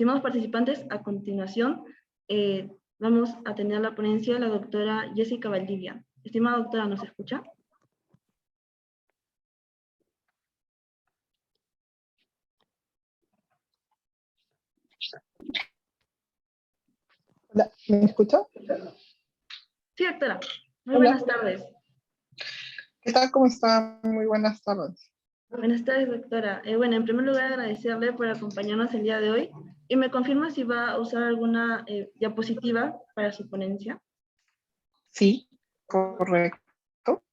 Estimados participantes, a continuación vamos a tener la ponencia de la doctora Jessica Valdivia. Estimada doctora, ¿nos escucha? Hola, ¿me escucha? Sí, doctora. Muy Hola. buenas tardes. ¿Qué tal? ¿Cómo está? Muy buenas tardes. Buenas tardes, doctora. Bueno, en primer lugar, agradecerle por acompañarnos el día de hoy. ¿Y me confirma si va a usar alguna diapositiva para su ponencia? Sí, correcto.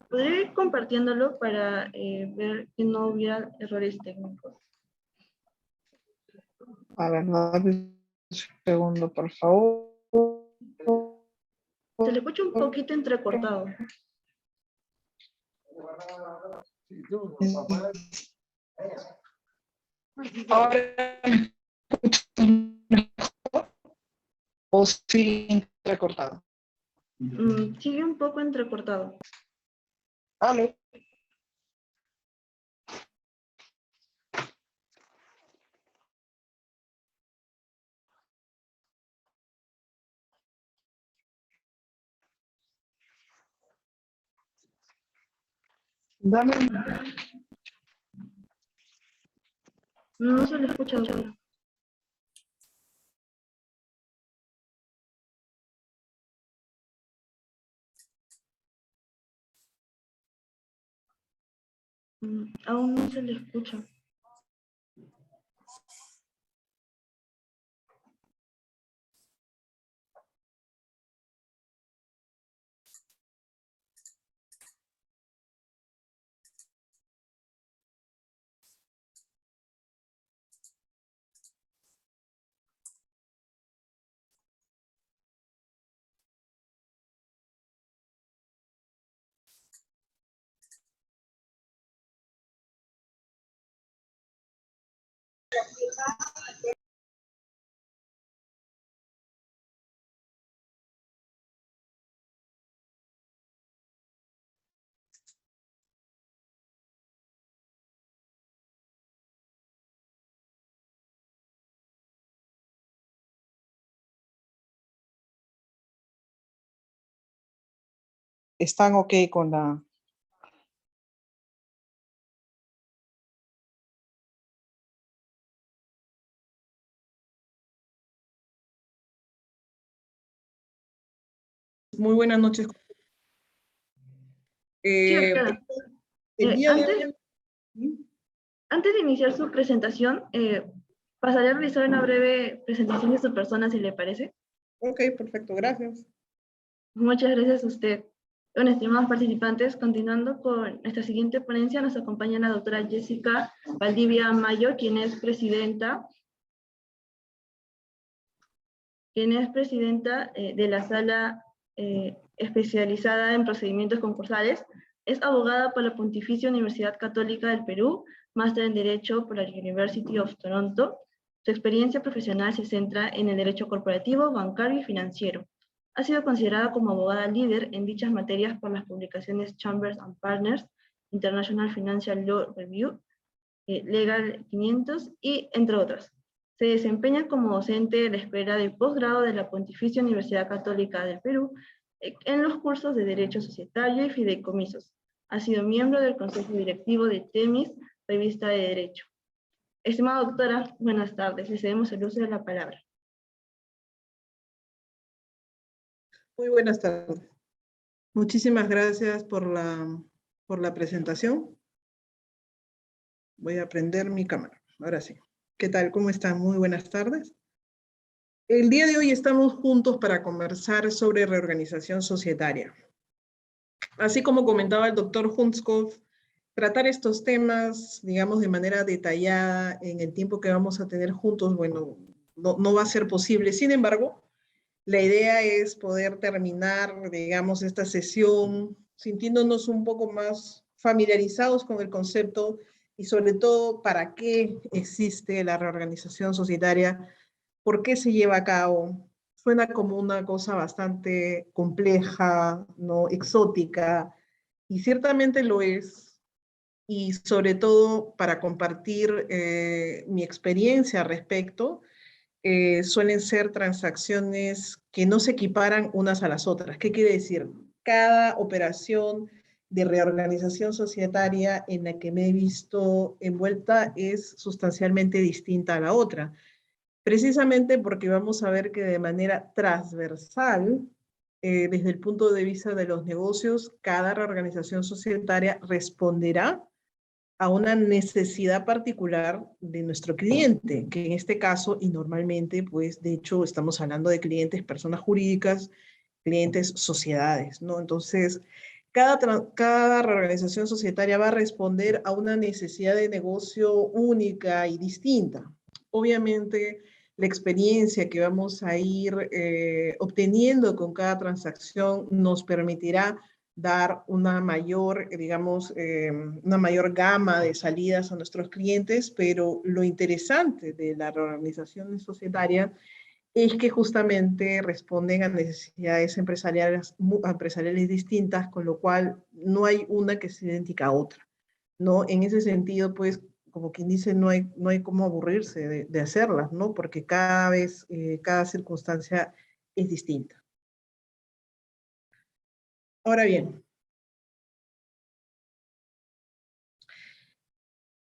¿Podría ir compartiéndolo para ver que no hubiera errores técnicos? A ver, dame un segundo, por favor. Se le escucha un poquito entrecortado. Ahora me escuchan mejor o sí recortado. Sigue un poco entrecortado. ¿Aló? Dame No se le escucha, doctora. Aún no se le escucha. ¿Están ok con la...? Muy buenas noches. Sí, doctora. El día de Antes de iniciar su presentación, pasaré a realizar una breve presentación de su persona, si le parece. Ok, perfecto, gracias. Muchas gracias a usted. Bueno, estimados participantes, continuando con nuestra siguiente ponencia, nos acompaña la doctora Jessica Valdivia Mayo, quien es presidenta de la sala especializada en procedimientos concursales. Es abogada por la Pontificia Universidad Católica del Perú, máster en Derecho por la University of Toronto. Su experiencia profesional se centra en el derecho corporativo, bancario y financiero. Ha sido considerada como abogada líder en dichas materias por las publicaciones Chambers and Partners, International Financial Law Review, Legal 500 y entre otras. Se desempeña como docente de la escuela de posgrado de la Pontificia Universidad Católica del Perú en los cursos de Derecho Societario y Fideicomisos. Ha sido miembro del Consejo Directivo de TEMIS, Revista de Derecho. Estimada doctora, buenas tardes. Le cedemos el uso de la palabra. Muy buenas tardes. Muchísimas gracias por la presentación. Voy a prender mi cámara. Ahora sí. ¿Qué tal? ¿Cómo están? Muy buenas tardes. El día de hoy estamos juntos para conversar sobre reorganización societaria. Así como comentaba el doctor Hunskopf, tratar estos temas, digamos, de manera detallada en el tiempo que vamos a tener juntos, bueno, no va a ser posible. Sin embargo, la idea es poder terminar, digamos, esta sesión sintiéndonos un poco más familiarizados con el concepto y sobre todo para qué existe la reorganización societaria, por qué se lleva a cabo. Suena como una cosa bastante compleja, ¿no? Exótica, y ciertamente lo es, y sobre todo para compartir mi experiencia al respecto. Suelen ser transacciones que no se equiparan unas a las otras. ¿Qué quiere decir? Cada operación de reorganización societaria en la que me he visto envuelta es sustancialmente distinta a la otra, precisamente porque vamos a ver que de manera transversal, desde el punto de vista de los negocios, cada reorganización societaria responderá a una necesidad particular de nuestro cliente, que en este caso, y normalmente, pues, de hecho, estamos hablando de clientes, personas jurídicas, clientes, sociedades, ¿no? Entonces, cada reorganización societaria va a responder a una necesidad de negocio única y distinta. Obviamente, la experiencia que vamos a ir obteniendo con cada transacción nos permitirá dar una mayor, digamos, una mayor gama de salidas a nuestros clientes, pero lo interesante de la reorganización societaria es que justamente responden a necesidades empresariales distintas, con lo cual no hay una que sea idéntica a otra, ¿no? En ese sentido, pues, como quien dice, no hay cómo aburrirse de hacerlas, ¿no? Porque cada vez, cada circunstancia es distinta. Ahora bien,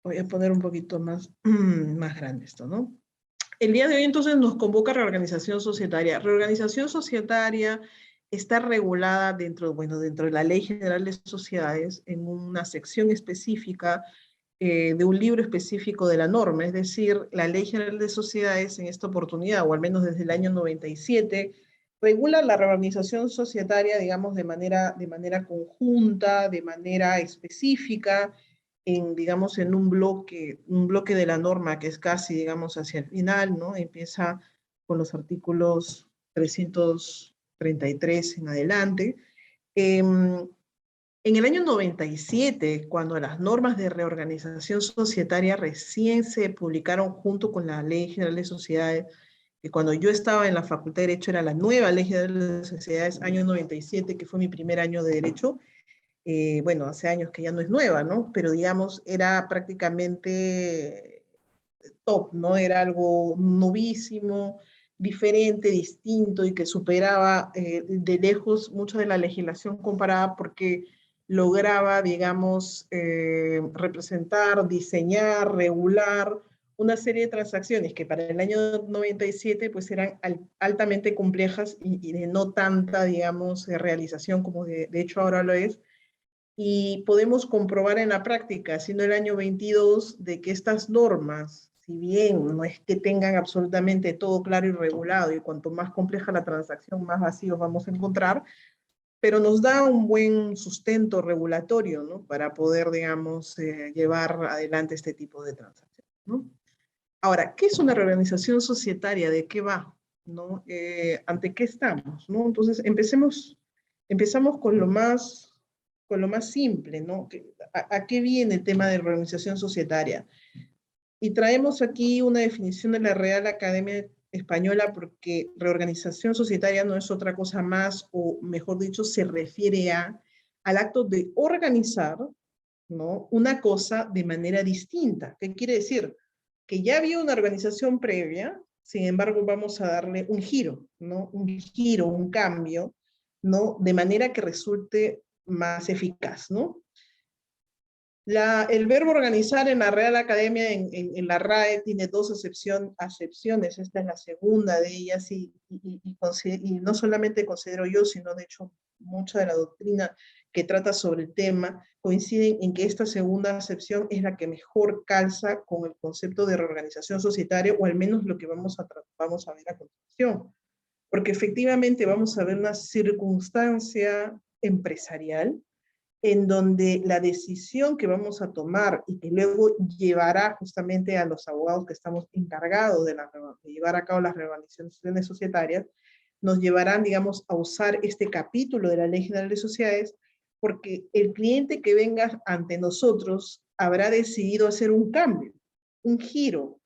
voy a poner un poquito más, más grande esto, ¿no? El día de hoy entonces nos convoca reorganización societaria. Reorganización societaria está regulada dentro, bueno, dentro de la Ley General de Sociedades en una sección específica de un libro específico de la norma, es decir, la Ley General de Sociedades en esta oportunidad, o al menos desde el año 97, regula la reorganización societaria, digamos, de manera conjunta, de manera específica, digamos, en un bloque de la norma que es casi, digamos, hacia el final, ¿no? Empieza con los artículos 333 en adelante. En el año 97, cuando las normas de reorganización societaria recién se publicaron junto con la Ley General de Sociedades, que cuando yo estaba en la Facultad de Derecho era la nueva Ley General de Sociedades, año 97, que fue mi primer año de Derecho, bueno, hace años que ya no es nueva, ¿no? Pero digamos, era prácticamente top, ¿no? Era algo novísimo, diferente, distinto y que superaba de lejos mucho de la legislación comparada porque lograba, digamos, representar, diseñar, regular una serie de transacciones que para el año 97 pues eran altamente complejas y de no tanta, digamos, realización como de hecho ahora lo es, y podemos comprobar en la práctica, siendo el año 22, de que estas normas, si bien no es que tengan absolutamente todo claro y regulado, y cuanto más compleja la transacción, más vacíos vamos a encontrar, pero nos da un buen sustento regulatorio, ¿no? Para poder, digamos, llevar adelante este tipo de transacciones, ¿no? Ahora, ¿qué es una reorganización societaria? ¿De qué va? ¿No? ¿Ante qué estamos? ¿No? Entonces, empezamos con lo más simple, ¿no? ¿A qué viene el tema de reorganización societaria? Y traemos aquí una definición de la Real Academia Española porque reorganización societaria no es otra cosa más, o mejor dicho, se refiere al acto de organizar, ¿no? Una cosa de manera distinta. ¿Qué quiere decir? Que ya había una organización previa, sin embargo vamos a darle un giro, ¿no? Un giro, un cambio, ¿no? De manera que resulte más eficaz, ¿no? El verbo organizar en la Real Academia, en la RAE, tiene dos acepciones. Esta es la segunda de ellas y no solamente considero yo, sino de hecho mucha de la doctrina que trata sobre el tema coinciden en que esta segunda acepción es la que mejor calza con el concepto de reorganización societaria, o al menos lo que vamos a ver a continuación. Porque efectivamente vamos a ver una circunstancia empresarial en donde la decisión que vamos a tomar y que luego llevará justamente a los abogados que estamos encargados de llevar a cabo las reorganizaciones societarias, nos llevarán, digamos, a usar este capítulo de la Ley General de Sociedades, porque el cliente que venga ante nosotros habrá decidido hacer un cambio, un giro,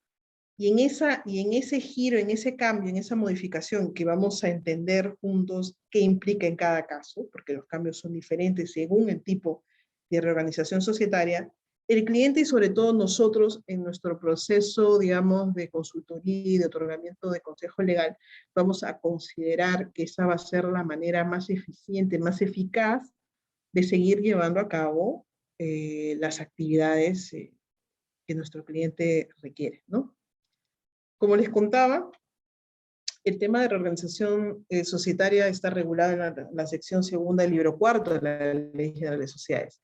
y en ese giro, en ese cambio, en esa modificación que vamos a entender juntos qué implica en cada caso, porque los cambios son diferentes según el tipo de reorganización societaria, el cliente y sobre todo nosotros en nuestro proceso, digamos, de consultoría y de otorgamiento de consejo legal, vamos a considerar que esa va a ser la manera más eficiente, más eficaz de seguir llevando a cabo las actividades que nuestro cliente requiere, ¿no? Como les contaba, el tema de reorganización societaria está regulado en la sección segunda del libro cuarto de la Ley General de Sociedades.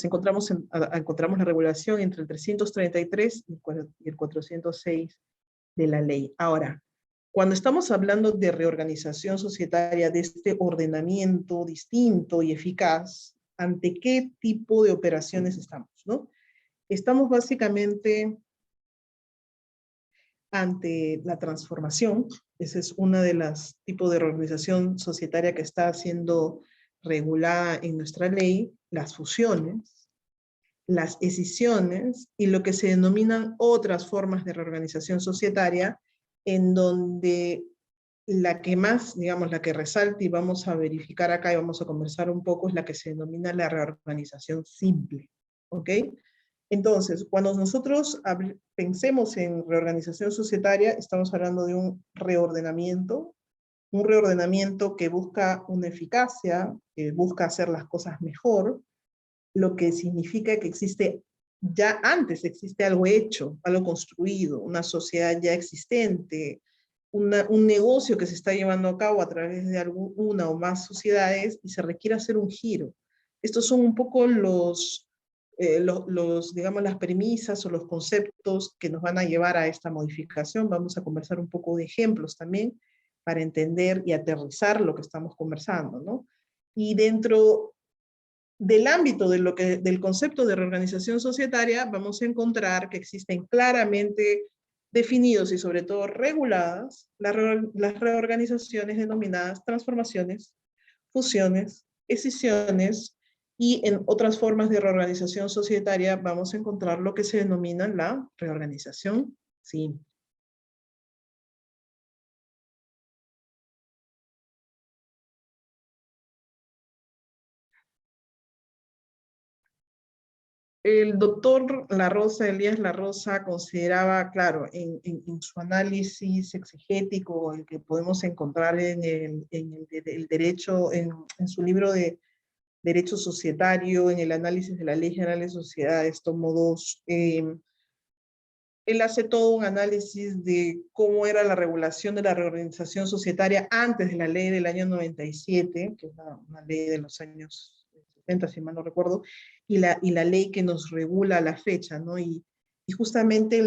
Encontramos la regulación entre el 333 y el 406 de la ley. Ahora, cuando estamos hablando de reorganización societaria, de este ordenamiento distinto y eficaz, ¿ante qué tipo de operaciones estamos, no? Estamos básicamente ante la transformación. Ese es uno de los tipos de reorganización societaria que está siendo regulada en nuestra ley, las fusiones, las escisiones y lo que se denominan otras formas de reorganización societaria, en donde la que más, digamos, la que resalta y vamos a verificar acá y vamos a conversar un poco es la que se denomina la reorganización simple, ¿ok? Entonces, cuando nosotros pensemos en reorganización societaria, estamos hablando de un reordenamiento que busca una eficacia, que busca hacer las cosas mejor, lo que significa que existe, ya antes existe algo hecho, algo construido, una sociedad ya existente, un negocio que se está llevando a cabo a través de una o más sociedades y se requiere hacer un giro. Estos son un poco digamos, las premisas o los conceptos que nos van a llevar a esta modificación. Vamos a conversar un poco de ejemplos también para entender y aterrizar lo que estamos conversando, ¿no? Y dentro del ámbito del concepto de reorganización societaria, vamos a encontrar que existen claramente definidos y sobre todo reguladas las reorganizaciones denominadas transformaciones, fusiones, escisiones, y en otras formas de reorganización societaria vamos a encontrar lo que se denomina la reorganización simple. El doctor Elías La Rosa, consideraba, claro, en su análisis exegético, el que podemos encontrar en el derecho, en su libro de Derecho Societario, en el análisis de la Ley General de Sociedades, tomo 2, él hace todo un análisis de cómo era la regulación de la reorganización societaria antes de la ley del año 97, que es una ley de los años 70, si mal no recuerdo, y la ley que nos regula a la fecha, ¿no? Y justamente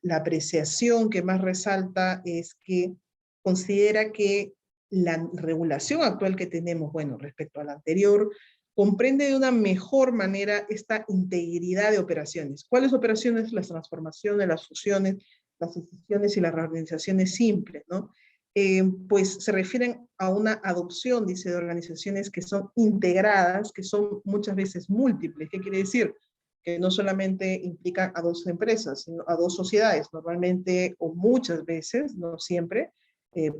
la apreciación que más resalta es que considera que la regulación actual que tenemos, bueno, respecto a la anterior, comprende de una mejor manera esta integridad de operaciones. ¿Cuáles operaciones? Las transformaciones, las fusiones, las escisiones y las reorganizaciones simples, ¿no? Pues se refieren a una adopción, dice, de organizaciones que son integradas, que son muchas veces múltiples. ¿Qué quiere decir? Que no solamente implican a dos empresas, sino a dos sociedades, normalmente o muchas veces, no siempre,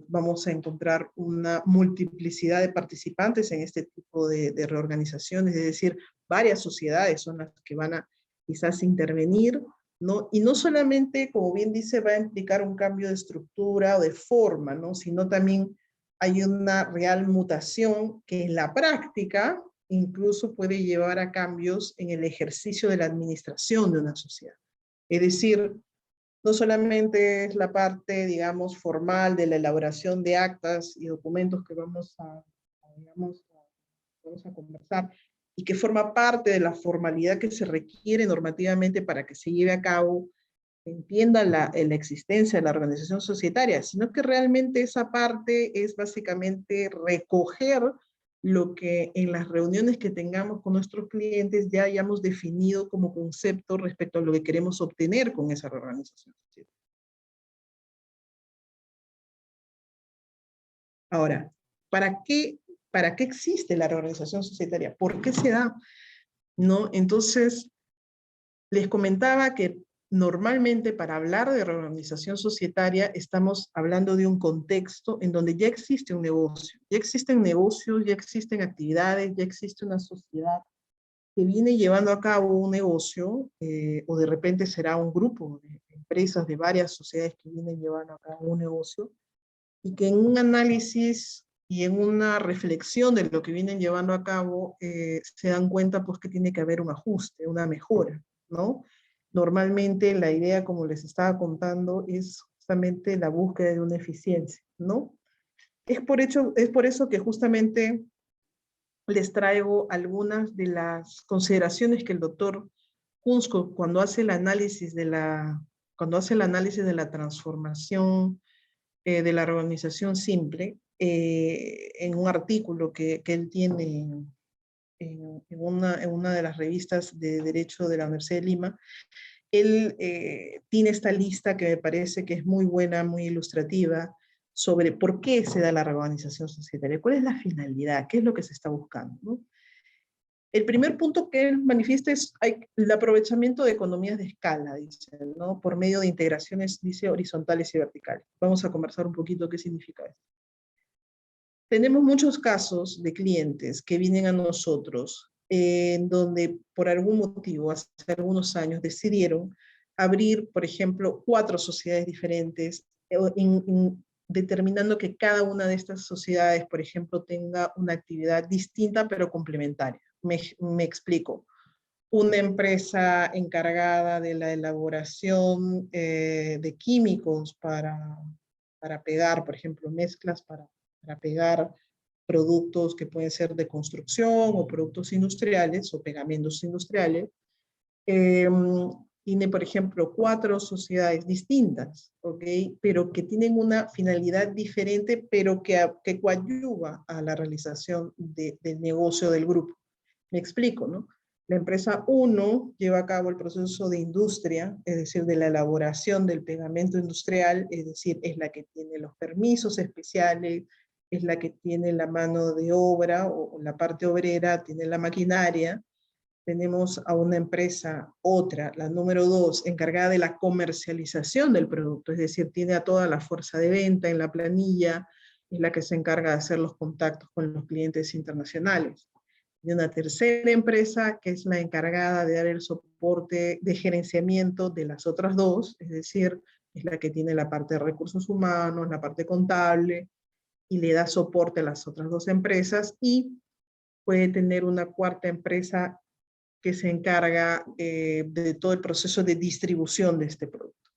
vamos a encontrar una multiplicidad de participantes en este tipo de reorganizaciones, es decir, varias sociedades son las que van a quizás intervenir, ¿no? Y no solamente, como bien dice, va a implicar un cambio de estructura o de forma, ¿no? Sino también hay una real mutación que en la práctica incluso puede llevar a cambios en el ejercicio de la administración de una sociedad. Es decir, no solamente es la parte, digamos, formal de la elaboración de actas y documentos que vamos a conversar, y que forma parte de la formalidad que se requiere normativamente para que se lleve a cabo, entienda la existencia de la organización societaria, sino que realmente esa parte es básicamente recoger lo que en las reuniones que tengamos con nuestros clientes ya hayamos definido como concepto respecto a lo que queremos obtener con esa reorganización. Ahora, ¿para qué existe la reorganización societaria? ¿Por qué se da? ¿No? Entonces, les comentaba que normalmente para hablar de reorganización societaria estamos hablando de un contexto en donde ya existe un negocio, ya existen negocios, ya existen actividades, ya existe una sociedad que viene llevando a cabo un negocio, o de repente será un grupo de empresas de varias sociedades que vienen llevando a cabo un negocio, y que en un análisis y en una reflexión de lo que vienen llevando a cabo, se dan cuenta pues que tiene que haber un ajuste, una mejora, ¿no? Normalmente la idea, como les estaba contando, es justamente la búsqueda de una eficiencia, ¿no? Es por eso que justamente les traigo algunas de las consideraciones que el doctor Kunzko, cuando hace el análisis de la transformación de la organización simple, en un artículo que él tiene en una de las revistas de Derecho de la Universidad de Lima, él tiene esta lista que me parece que es muy buena, muy ilustrativa, sobre por qué se da la reorganización societaria, cuál es la finalidad, qué es lo que se está buscando, ¿no? El primer punto que él manifiesta es el aprovechamiento de economías de escala, dice, ¿no? Por medio de integraciones, dice, horizontales y verticales. Vamos a conversar un poquito qué significa esto. Tenemos muchos casos de clientes que vienen a nosotros en donde por algún motivo, hace algunos años, decidieron abrir, por ejemplo, 4 sociedades diferentes, determinando que cada una de estas sociedades, por ejemplo, tenga una actividad distinta pero complementaria. Me explico. Una empresa encargada de la elaboración de químicos para pegar, por ejemplo, mezclas para pegar productos que pueden ser de construcción o productos industriales o pegamentos industriales. Tiene, por ejemplo, 4 sociedades distintas, ¿ok? Pero que tienen una finalidad diferente, pero que coadyuva a la realización del negocio del grupo. Me explico, ¿no? La empresa 1 lleva a cabo el proceso de industria, es decir, de la elaboración del pegamento industrial, es decir, es la que tiene los permisos especiales, es la que tiene la mano de obra o la parte obrera, tiene la maquinaria. Tenemos a una empresa, otra, la número 2, encargada de la comercialización del producto, es decir, tiene a toda la fuerza de venta en la planilla, es la que se encarga de hacer los contactos con los clientes internacionales. Y una tercera empresa que es la encargada de dar el soporte de gerenciamiento de las otras 2, es decir, es la que tiene la parte de recursos humanos, la parte contable, y le da soporte a las otras 2 empresas, y puede tener una cuarta empresa que se encarga de todo el proceso de distribución de este producto.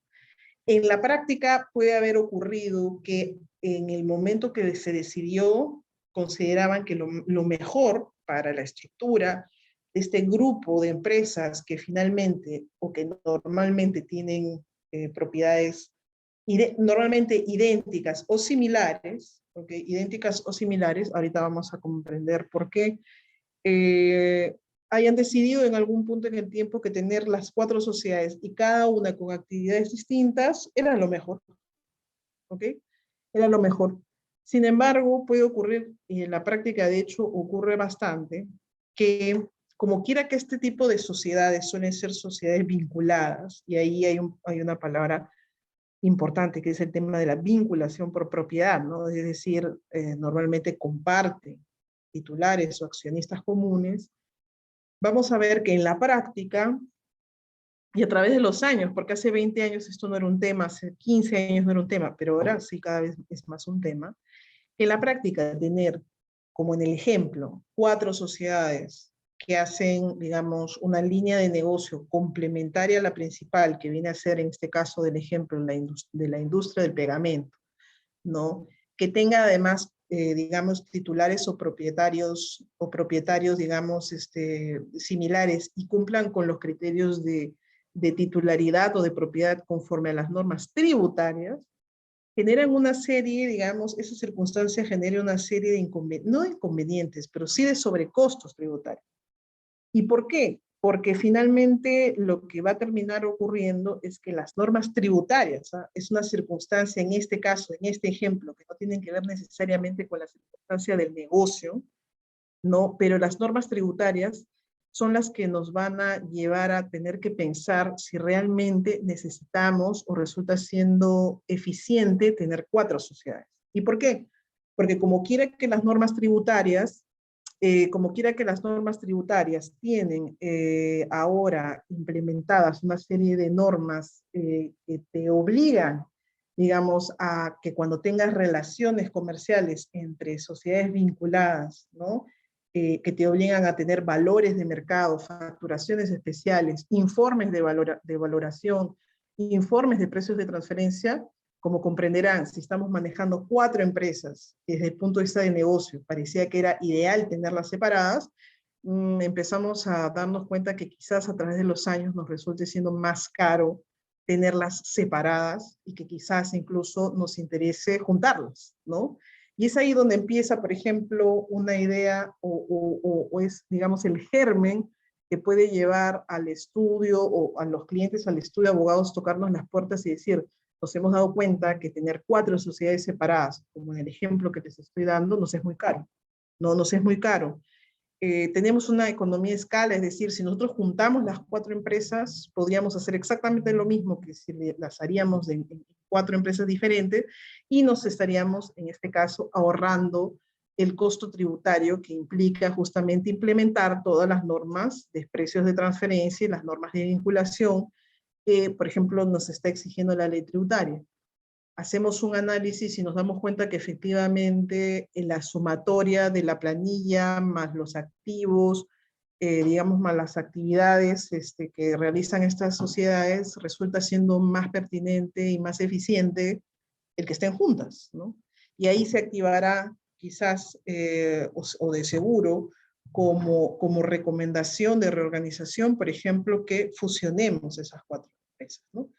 En la práctica puede haber ocurrido que en el momento que se decidió, consideraban que lo mejor para la estructura de este grupo de empresas que finalmente o que normalmente tienen propiedades normalmente idénticas o similares, ¿okay? Idénticas o similares, ahorita vamos a comprender por qué, hayan decidido en algún punto en el tiempo que tener las 4 sociedades y cada una con actividades distintas era lo mejor, ¿ok? Era lo mejor. Sin embargo, puede ocurrir, y en la práctica de hecho ocurre bastante, que como quiera que este tipo de sociedades suelen ser sociedades vinculadas, y ahí hay una palabra importante que es el tema de la vinculación por propiedad, ¿no? Es decir, normalmente comparten titulares o accionistas comunes. Vamos a ver que en la práctica, y a través de los años, porque hace 20 años esto no era un tema, hace 15 años no era un tema, pero ahora sí cada vez es más un tema, en la práctica tener, como en el ejemplo, 4 sociedades que hacen, digamos, una línea de negocio complementaria a la principal, que viene a ser en este caso del ejemplo de la industria del pegamento, ¿no? Que tenga además, digamos, titulares o propietarios, digamos, similares y cumplan con los criterios de titularidad o de propiedad conforme a las normas tributarias, generan una serie, digamos, esa circunstancia genera una serie de inconvenientes, no de inconvenientes, pero sí de sobrecostos tributarios. ¿Y por qué? Porque finalmente lo que va a terminar ocurriendo es que las normas tributarias, es una circunstancia en este caso, en este ejemplo, que no tienen que ver necesariamente con la circunstancia del negocio, ¿no? Pero las normas tributarias son las que nos van a llevar a tener que pensar si realmente necesitamos o resulta siendo eficiente tener 4 sociedades. ¿Y por qué? Porque como quiera que las normas tributarias como quiera que las normas tributarias tienen ahora implementadas una serie de normas que te obligan, digamos, a que cuando tengas relaciones comerciales entre sociedades vinculadas, ¿no? Que te obligan a tener valores de mercado, facturaciones especiales, informes de valoración, informes de precios de transferencia. Como comprenderán, si estamos manejando 4 empresas, desde el punto de vista de negocio, parecía que era ideal tenerlas separadas, empezamos a darnos cuenta que quizás a través de los años nos resulte siendo más caro tenerlas separadas y que quizás incluso nos interese juntarlas, ¿no? Y es ahí donde empieza, por ejemplo, una idea o es, digamos, el germen que puede llevar al estudio o a los clientes al estudio de abogados tocarnos las puertas y decir, nos hemos dado cuenta que tener 4 sociedades separadas, como en el ejemplo que les estoy dando, nos es muy caro. No, nos es muy caro. Tenemos una economía de escala, es decir, si nosotros juntamos las 4 empresas, podríamos hacer exactamente lo mismo que si las haríamos en 4 empresas diferentes y nos estaríamos, en este caso, ahorrando el costo tributario que implica justamente implementar todas las normas de precios de transferencia y las normas de vinculación que, por ejemplo, nos está exigiendo la ley tributaria. Hacemos un análisis y nos damos cuenta que efectivamente en la sumatoria de la planilla, más los activos, digamos, más las actividades que realizan estas sociedades, resulta siendo más pertinente y más eficiente el que estén juntas, ¿no? Y ahí se activará quizás, o de seguro, como recomendación de reorganización, por ejemplo, que fusionemos esas 4 empresas, ¿no?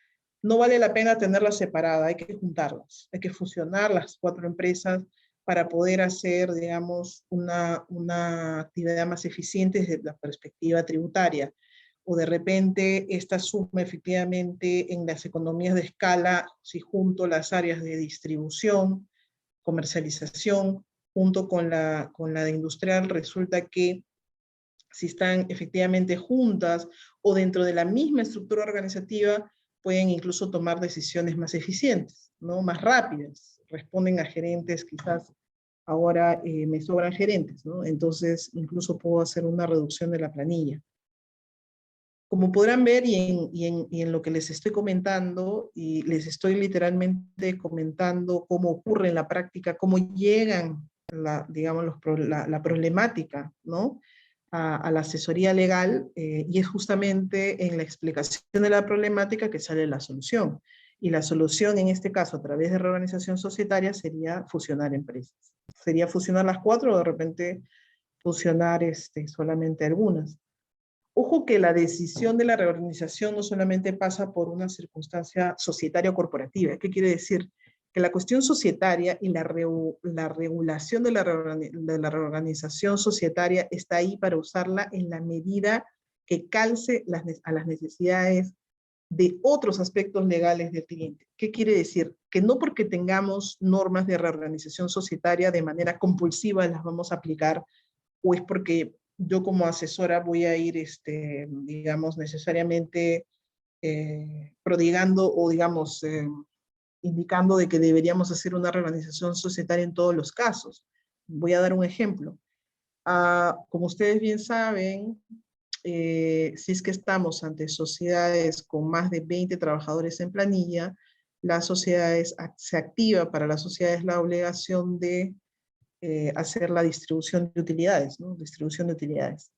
No vale la pena tenerlas separadas, hay que juntarlas, hay que fusionar las 4 empresas para poder hacer, digamos, una actividad más eficiente desde la perspectiva tributaria. O de repente esta suma efectivamente en las economías de escala, si junto las áreas de distribución, comercialización, junto con la de industrial, resulta que si están efectivamente juntas o dentro de la misma estructura organizativa, pueden incluso tomar decisiones más eficientes, ¿no? Más rápidas, responden a gerentes, quizás ahora me sobran gerentes, ¿no? Entonces incluso puedo hacer una reducción de la planilla. Como podrán ver y en lo que les estoy comentando, y les estoy literalmente comentando cómo ocurre en la práctica, cómo llegan digamos, la problemática, ¿no? A la asesoría legal, y es justamente en la explicación de la problemática que sale la solución. Y la solución en este caso, a través de reorganización societaria, sería fusionar empresas. Sería fusionar las 4 o de repente fusionar solamente algunas. Ojo que la decisión de la reorganización no solamente pasa por una circunstancia societaria o corporativa. ¿Qué quiere decir? Que la cuestión societaria y la regulación de la reorganización societaria está ahí para usarla en la medida que calce a las necesidades de otros aspectos legales del cliente. ¿Qué quiere decir? Que no porque tengamos normas de reorganización societaria de manera compulsiva las vamos a aplicar, o es porque yo como asesora voy a ir, digamos, necesariamente prodigando o, digamos, indicando de que deberíamos hacer una reorganización societaria en todos los casos. Voy a dar un ejemplo. Como ustedes bien saben, si es que estamos ante sociedades con más de 20 trabajadores en planilla, las sociedades, se activa para las sociedades la obligación de hacer la distribución de utilidades, ¿no? Distribución de utilidades.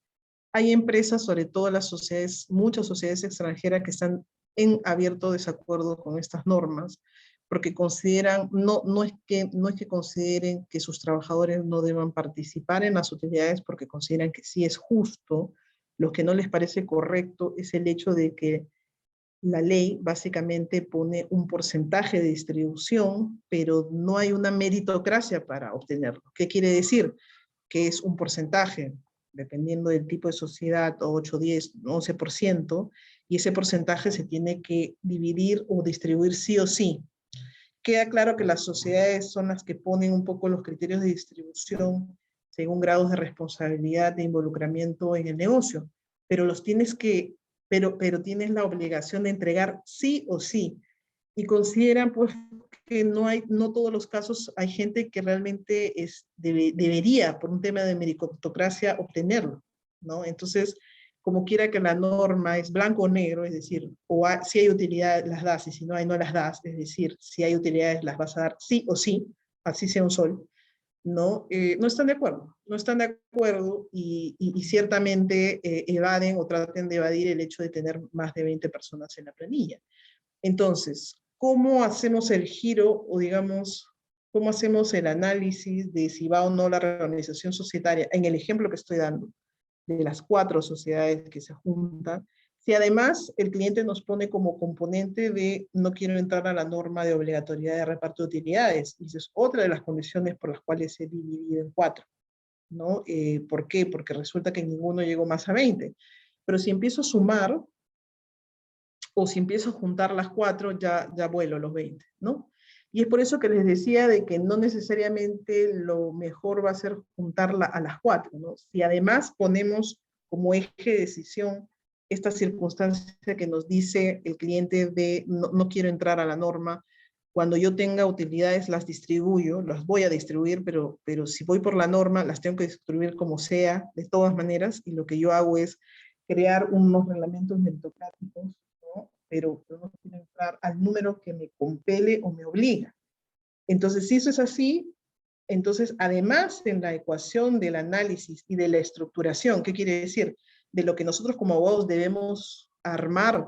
Hay empresas, sobre todo las sociedades, muchas sociedades extranjeras que están en abierto desacuerdo con estas normas, porque consideran, no es que consideren que sus trabajadores no deban participar en las utilidades, porque consideran que sí es justo. Lo que no les parece correcto es el hecho de que la ley básicamente pone un porcentaje de distribución, pero no hay una meritocracia para obtenerlo. ¿Qué quiere decir? Que es un porcentaje, dependiendo del tipo de sociedad, 8, 10, 11%, y ese porcentaje se tiene que dividir o distribuir sí o sí. Queda claro que las sociedades son las que ponen un poco los criterios de distribución según grados de responsabilidad de involucramiento en el negocio, pero los tienes que pero tienes la obligación de entregar sí o sí, y consideran pues que no todos los casos hay gente que realmente debería, por un tema de meritocracia, obtenerlo, ¿no? Entonces, como quiera que la norma es blanco o negro, es decir, si hay utilidades las das y si no hay no las das, es decir, si hay utilidades las vas a dar sí o sí, así sea un sol, ¿no? No están de acuerdo, no están de acuerdo y ciertamente evaden o traten de evadir el hecho de tener más de 20 personas en la planilla. Entonces, ¿cómo hacemos el giro o digamos, cómo hacemos el análisis de si va o no la reorganización societaria en el ejemplo que estoy dando de las 4 sociedades que se juntan? Si además el cliente nos pone como componente de no quiero entrar a la norma de obligatoriedad de reparto de utilidades, y esa es otra de las condiciones por las cuales se divide en 4, ¿no? ¿Por qué? Porque resulta que ninguno llegó más a 20. Pero si empiezo a sumar, o si empiezo a juntar las 4, ya vuelo los 20, ¿no? Y es por eso que les decía de que no necesariamente lo mejor va a ser juntarla a las 4, ¿no? Si además ponemos como eje de decisión esta circunstancia que nos dice el cliente de no quiero entrar a la norma, cuando yo tenga utilidades las distribuyo, las voy a distribuir, pero si voy por la norma las tengo que distribuir como sea, de todas maneras, y lo que yo hago es crear unos reglamentos meritocráticos, ¿no? Pero no quiero entrar al número que me compele o me obliga. Entonces, si eso es así, entonces, además en la ecuación del análisis y de la estructuración, ¿qué quiere decir? De lo que nosotros como abogados debemos armar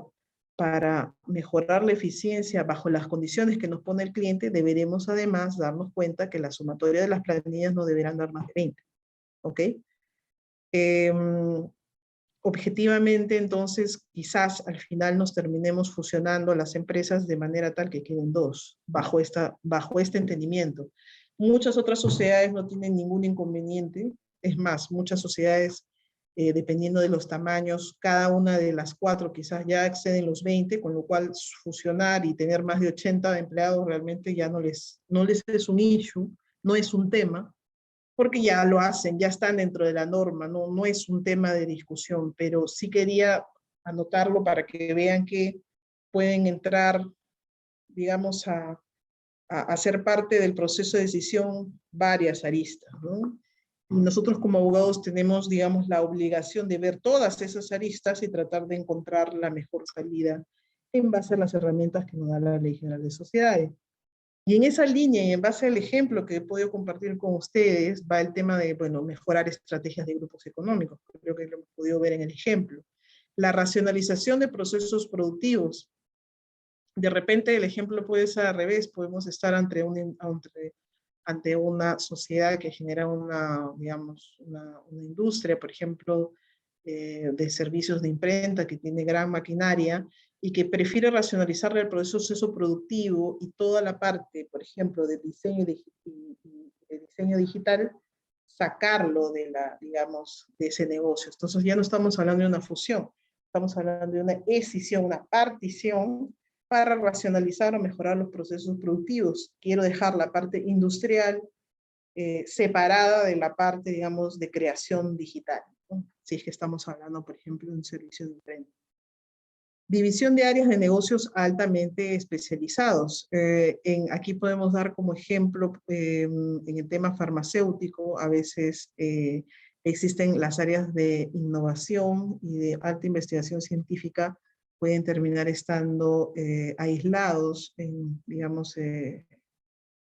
para mejorar la eficiencia bajo las condiciones que nos pone el cliente, deberemos además darnos cuenta que la sumatoria de las planillas no deberán dar más de 20. ¿Ok? Objetivamente, entonces, quizás al final nos terminemos fusionando las empresas de manera tal que queden 2, bajo este entendimiento. Muchas otras sociedades no tienen ningún inconveniente. Es más, muchas sociedades, dependiendo de los tamaños, cada una de las 4 quizás ya exceden los 20, con lo cual fusionar y tener más de 80 empleados realmente ya no les es un issue, no es un tema, porque ya lo hacen, ya están dentro de la norma, no es un tema de discusión, pero sí quería anotarlo para que vean que pueden entrar, digamos, a ser parte del proceso de decisión varias aristas, ¿no? Y nosotros como abogados tenemos, digamos, la obligación de ver todas esas aristas y tratar de encontrar la mejor salida en base a las herramientas que nos da la Ley General de Sociedades. Y en esa línea y en base al ejemplo que he podido compartir con ustedes, va el tema de, bueno, mejorar estrategias de grupos económicos. Creo que lo hemos podido ver en el ejemplo. La racionalización de procesos productivos. De repente el ejemplo puede ser al revés. Podemos estar ante una sociedad que genera digamos, una industria, por ejemplo, de servicios de imprenta que tiene gran maquinaria y que prefiere racionalizar el proceso productivo y toda la parte, por ejemplo, de diseño digital, sacarlo digamos, de ese negocio. Entonces ya no estamos hablando de una fusión, estamos hablando de una escisión, una partición para racionalizar o mejorar los procesos productivos. Quiero dejar la parte industrial separada de la parte, digamos, de creación digital, ¿no? Si es que estamos hablando, por ejemplo, de un servicio de imprenta. División de áreas de negocios altamente especializados. Aquí podemos dar como ejemplo, en el tema farmacéutico, a veces existen las áreas de innovación y de alta investigación científica, pueden terminar estando aislados en, digamos, en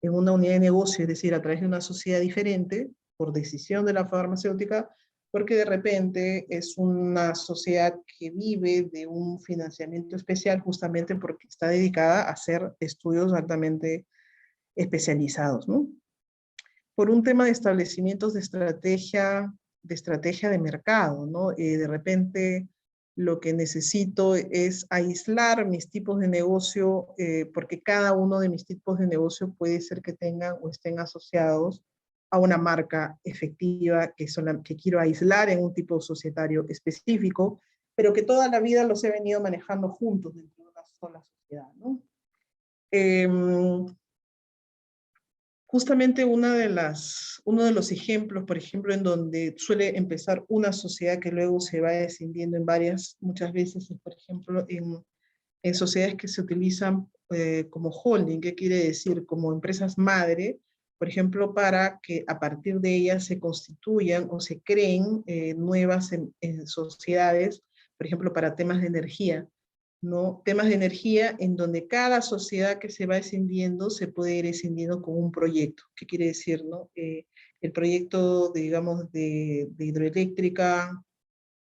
una unidad de negocio, es decir, a través de una sociedad diferente, por decisión de la farmacéutica, porque de repente es una sociedad que vive de un financiamiento especial justamente porque está dedicada a hacer estudios altamente especializados, ¿no? Por un tema de establecimientos de estrategia de mercado, ¿no? De repente lo que necesito es aislar mis tipos de negocio, porque cada uno de mis tipos de negocio puede ser que tengan o estén asociados a una marca efectiva que quiero aislar en un tipo societario específico, pero que toda la vida los he venido manejando juntos dentro de una sola sociedad, ¿no? Justamente uno de los ejemplos, por ejemplo, en donde suele empezar una sociedad que luego se va descendiendo en varias, muchas veces, por ejemplo, en sociedades que se utilizan como holding. ¿Qué quiere decir? Como empresas madre, por ejemplo, para que a partir de ellas se constituyan o se creen nuevas sociedades, por ejemplo, para temas de energía, ¿no? Temas de energía en donde cada sociedad que se va escindiendo se puede ir escindiendo con un proyecto. ¿Qué quiere decir, no? El proyecto, digamos, de hidroeléctrica,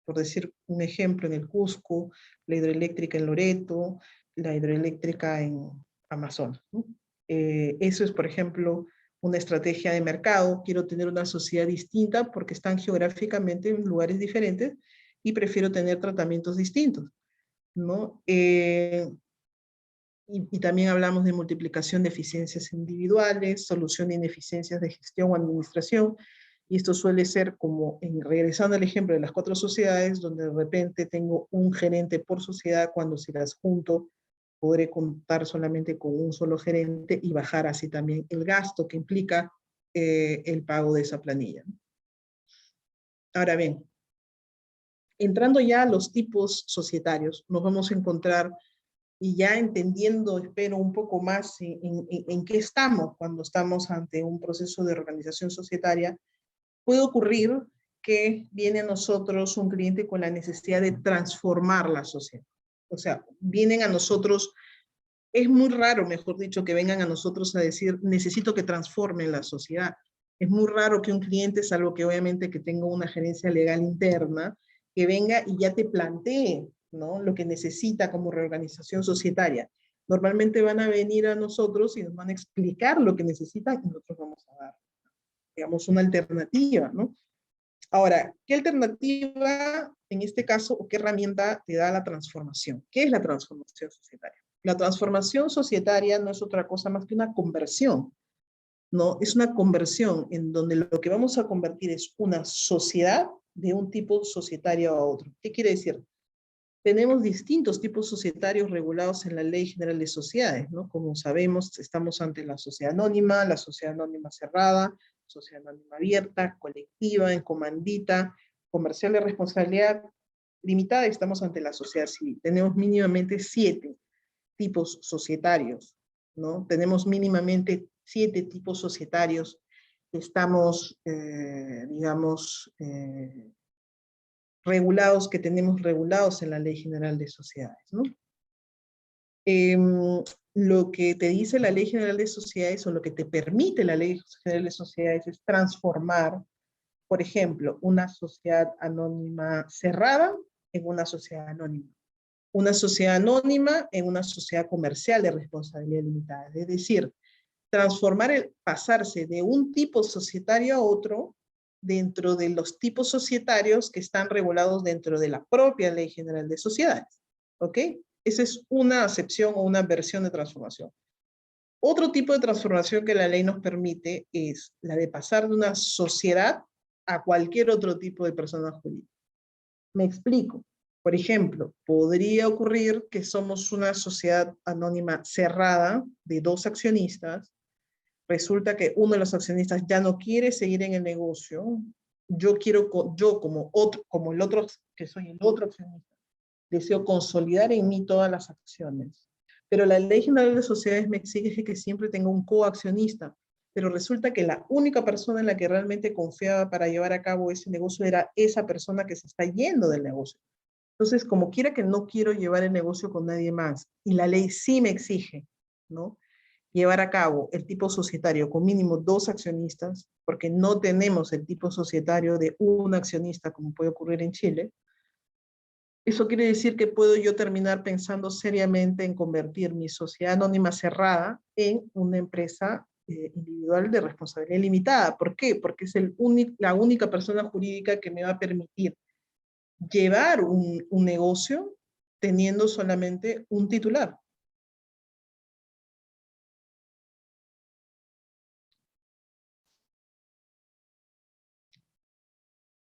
por decir un ejemplo, en el Cusco, la hidroeléctrica en Loreto, la hidroeléctrica en Amazonas, ¿no? Eso es, por ejemplo, una estrategia de mercado. Quiero tener una sociedad distinta porque están geográficamente en lugares diferentes y prefiero tener tratamientos distintos, ¿no? Y también hablamos de multiplicación de eficiencias individuales, solución de ineficiencias de gestión o administración, y esto suele ser como, regresando al ejemplo de las 4 sociedades, donde de repente tengo un gerente por sociedad, cuando si las junto, podré contar solamente con un solo gerente y bajar así también el gasto que implica el pago de esa planilla. Ahora bien, entrando ya a los tipos societarios, nos vamos a encontrar, y ya entendiendo, espero, un poco más en qué estamos cuando estamos ante un proceso de organización societaria, puede ocurrir que viene a nosotros un cliente con la necesidad de transformar la sociedad. O sea, vienen a nosotros, es muy raro, mejor dicho, que vengan a nosotros a decir, necesito que transformen la sociedad. Es muy raro que un cliente, salvo que obviamente que tenga una gerencia legal interna, que venga y ya te plantee, ¿no?, lo que necesita como reorganización societaria. Normalmente van a venir a nosotros y nos van a explicar lo que necesitan y nosotros vamos a dar, digamos, una alternativa, ¿no? Ahora, ¿qué alternativa en este caso o qué herramienta te da la transformación? ¿Qué es la transformación societaria? La transformación societaria no es otra cosa más que una conversión, ¿no? Es una conversión en donde lo que vamos a convertir es una sociedad de un tipo societario a otro. ¿Qué quiere decir? Tenemos distintos tipos societarios regulados en la Ley General de Sociedades, ¿no? Como sabemos, estamos ante la sociedad anónima cerrada, sociedad anónima abierta, colectiva, en comandita, comercial de responsabilidad limitada, estamos ante la sociedad civil. Tenemos mínimamente 7 tipos societarios, ¿no? Tenemos mínimamente 7 tipos societarios que estamos, digamos, regulados, que tenemos regulados en la Ley General de Sociedades, ¿no? Lo que te dice la Ley General de Sociedades, o lo que te permite la Ley General de Sociedades, es transformar, por ejemplo, una sociedad anónima cerrada en una sociedad anónima. Una sociedad anónima en una sociedad comercial de responsabilidad limitada. Es decir, transformar, pasarse de un tipo societario a otro dentro de los tipos societarios que están regulados dentro de la propia Ley General de Sociedades. ¿Ok? Esa es una acepción o una versión de transformación. Otro tipo de transformación que la ley nos permite es la de pasar de una sociedad a cualquier otro tipo de persona jurídica. Me explico. Por ejemplo, podría ocurrir que somos una sociedad anónima cerrada de 2 accionistas. Resulta que uno de los accionistas ya no quiere seguir en el negocio. Yo como el otro, que soy el otro accionista, deseo consolidar en mí todas las acciones. Pero la Ley General de Sociedades me exige que siempre tenga un coaccionista. Pero resulta que la única persona en la que realmente confiaba para llevar a cabo ese negocio era esa persona que se está yendo del negocio. Entonces, como quiera que no quiero llevar el negocio con nadie más, y la ley sí me exige, ¿no?, llevar a cabo el tipo societario con mínimo 2 accionistas, porque no tenemos el tipo societario de un accionista como puede ocurrir en Chile. Eso quiere decir que puedo yo terminar pensando seriamente en convertir mi sociedad anónima cerrada en una empresa individual de responsabilidad limitada. ¿Por qué? Porque es la única persona jurídica que me va a permitir llevar un negocio teniendo solamente un titular.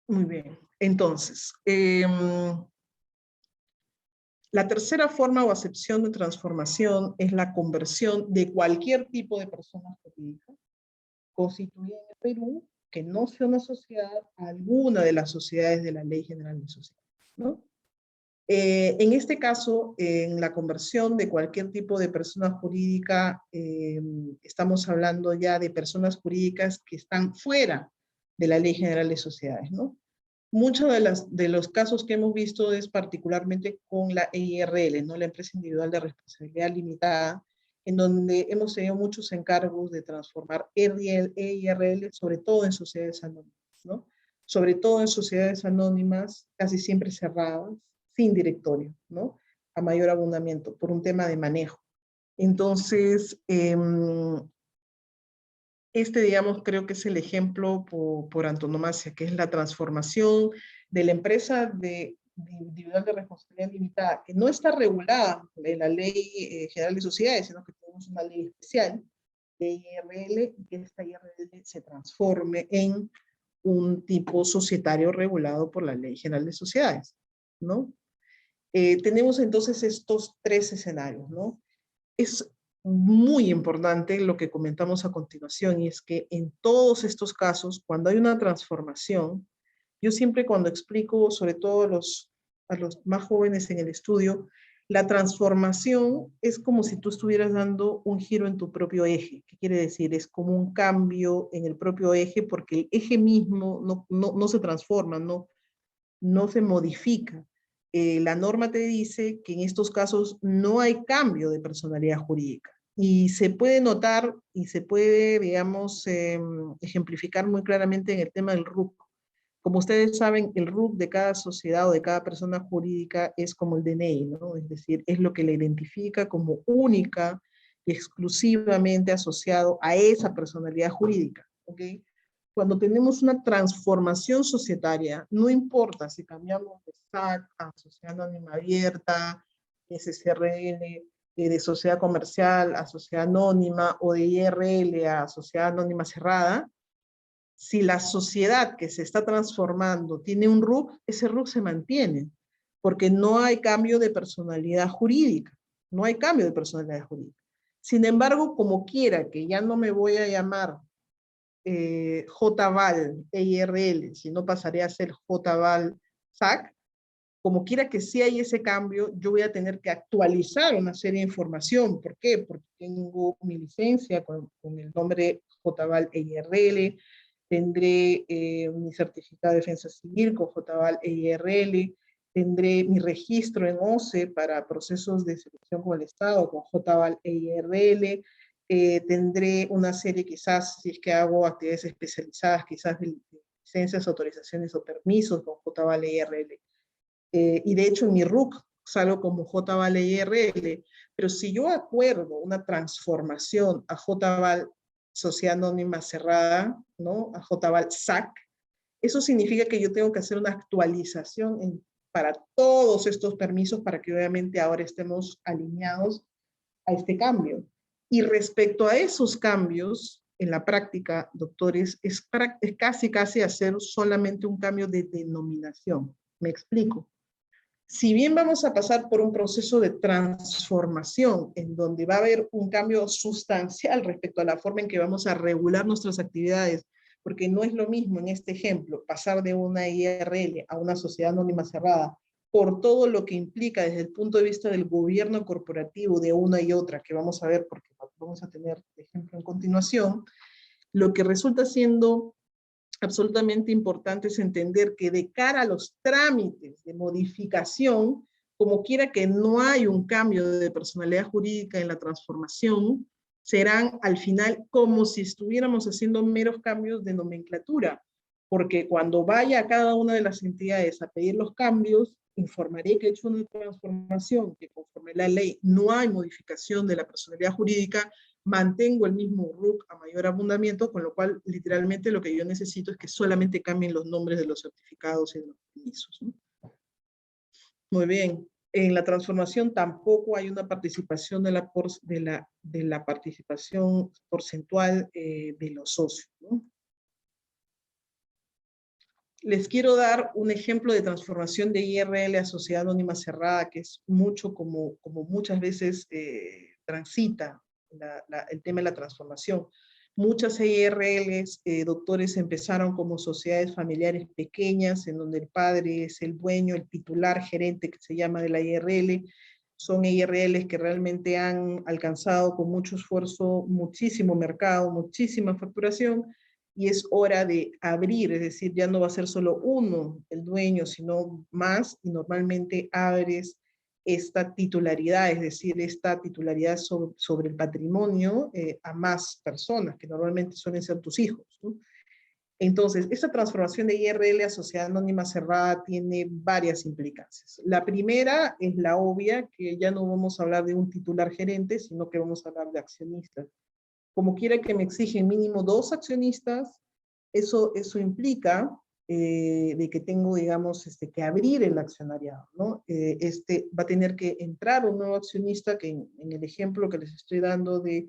Muy bien. Entonces, la tercera forma o acepción de transformación es la conversión de cualquier tipo de persona jurídica constituida en el Perú que no sea una sociedad a alguna de las sociedades de la Ley General de Sociedades, ¿no? En este caso, en la conversión de cualquier tipo de persona jurídica, estamos hablando ya de personas jurídicas que están fuera de la Ley General de Sociedades, ¿no? Muchos de los casos que hemos visto es particularmente con la EIRL, ¿no? La Empresa Individual de Responsabilidad Limitada, en donde hemos tenido muchos encargos de transformar EIRL, sobre todo en sociedades anónimas, ¿no? Sobre todo en sociedades anónimas, casi siempre cerradas, sin directorio, ¿no? A mayor abundamiento, por un tema de manejo. Entonces, digamos, creo que es el ejemplo por antonomasia, que es la transformación de la empresa individual de responsabilidad limitada, que no está regulada en la Ley General de Sociedades, sino que tenemos una ley especial de IRL, y que esta IRL se transforme en un tipo societario regulado por la Ley General de Sociedades, ¿no? Tenemos entonces estos tres escenarios, ¿no? Es muy importante lo que comentamos a continuación, y es que en todos estos casos, cuando hay una transformación, yo siempre cuando explico, sobre todo a los más jóvenes en el estudio, la transformación es como si tú estuvieras dando un giro en tu propio eje. ¿Qué quiere decir? Es como un cambio en el propio eje, porque el eje mismo no se transforma, no se modifica. La norma te dice que en estos casos no hay cambio de personalidad jurídica. Y se puede notar y se puede, digamos, ejemplificar muy claramente en el tema del RUC. Como ustedes saben, el RUC de cada sociedad o de cada persona jurídica es como el DNI, ¿no? Es decir, es lo que le identifica como única y exclusivamente asociado a esa personalidad jurídica, ¿ok? Cuando tenemos una transformación societaria, no importa si cambiamos de SAC a Sociedad Anónima Abierta, SCRL, de sociedad comercial a sociedad anónima, o de IRL a sociedad anónima cerrada, si la sociedad que se está transformando tiene un RUC, ese RUC se mantiene, porque no hay cambio de personalidad jurídica, no hay cambio de personalidad jurídica. Sin embargo, como quiera que ya no me voy a llamar JVAL EIRL, si no pasaría a ser JVAL SAC, como quiera que sí hay ese cambio, yo voy a tener que actualizar una serie de información. ¿Por qué? Porque tengo mi licencia con el nombre JVAL EIRL, tendré mi certificado de defensa civil con JVAL EIRL, tendré mi registro en OCE para procesos de selección con el Estado con JVAL EIRL, tendré una serie quizás, si es que hago actividades especializadas, quizás de licencias, autorizaciones o permisos con JVAL EIRL. Y de hecho en mi RUC salgo como JVAL EIRL, pero si yo acuerdo una transformación a JVAL Sociedad Anónima Cerrada, ¿no? A JVAL SAC, eso significa que yo tengo que hacer una actualización para todos estos permisos para que obviamente ahora estemos alineados a este cambio. Y respecto a esos cambios, en la práctica, doctores, es casi hacer solamente un cambio de denominación. Me explico. Si bien vamos a pasar por un proceso de transformación en donde va a haber un cambio sustancial respecto a la forma en que vamos a regular nuestras actividades, porque no es lo mismo en este ejemplo pasar de una IRL a una sociedad anónima cerrada por todo lo que implica desde el punto de vista del gobierno corporativo de una y otra, que vamos a ver porque vamos a tener ejemplo en continuación, lo que resulta siendo absolutamente importante es entender que de cara a los trámites de modificación, como quiera que no hay un cambio de personalidad jurídica en la transformación, serán al final como si estuviéramos haciendo meros cambios de nomenclatura, porque cuando vaya a cada una de las entidades a pedir los cambios, informaré que he hecho una transformación, que conforme a la ley no hay modificación de la personalidad jurídica, mantengo el mismo RUC a mayor abundamiento, con lo cual literalmente lo que yo necesito es que solamente cambien los nombres de los certificados y de los permisos, ¿no? Muy bien. En la transformación tampoco hay una participación de la participación porcentual de los socios, ¿no? Les quiero dar un ejemplo de transformación de IRL a sociedad anónima cerrada, que es mucho como muchas veces transita el tema de la transformación. Muchas IRLs, doctores, empezaron como sociedades familiares pequeñas, en donde el padre es el dueño, el titular, gerente, que se llama de la IRL. Son IRLs que realmente han alcanzado con mucho esfuerzo muchísimo mercado, muchísima facturación, y es hora de abrir, es decir, ya no va a ser solo uno el dueño, sino más, y normalmente abres esta titularidad, es decir, esta titularidad sobre el patrimonio a más personas, que normalmente suelen ser tus hijos, ¿no? Entonces, esta transformación de IRL a sociedad anónima cerrada tiene varias implicancias. La primera es la obvia, que ya no vamos a hablar de un titular gerente, sino que vamos a hablar de accionistas. Como quiera que me exigen mínimo 2 accionistas, eso implica de que tengo, digamos, que abrir el accionariado, ¿no? Va a tener que entrar un nuevo accionista que en el ejemplo que les estoy dando de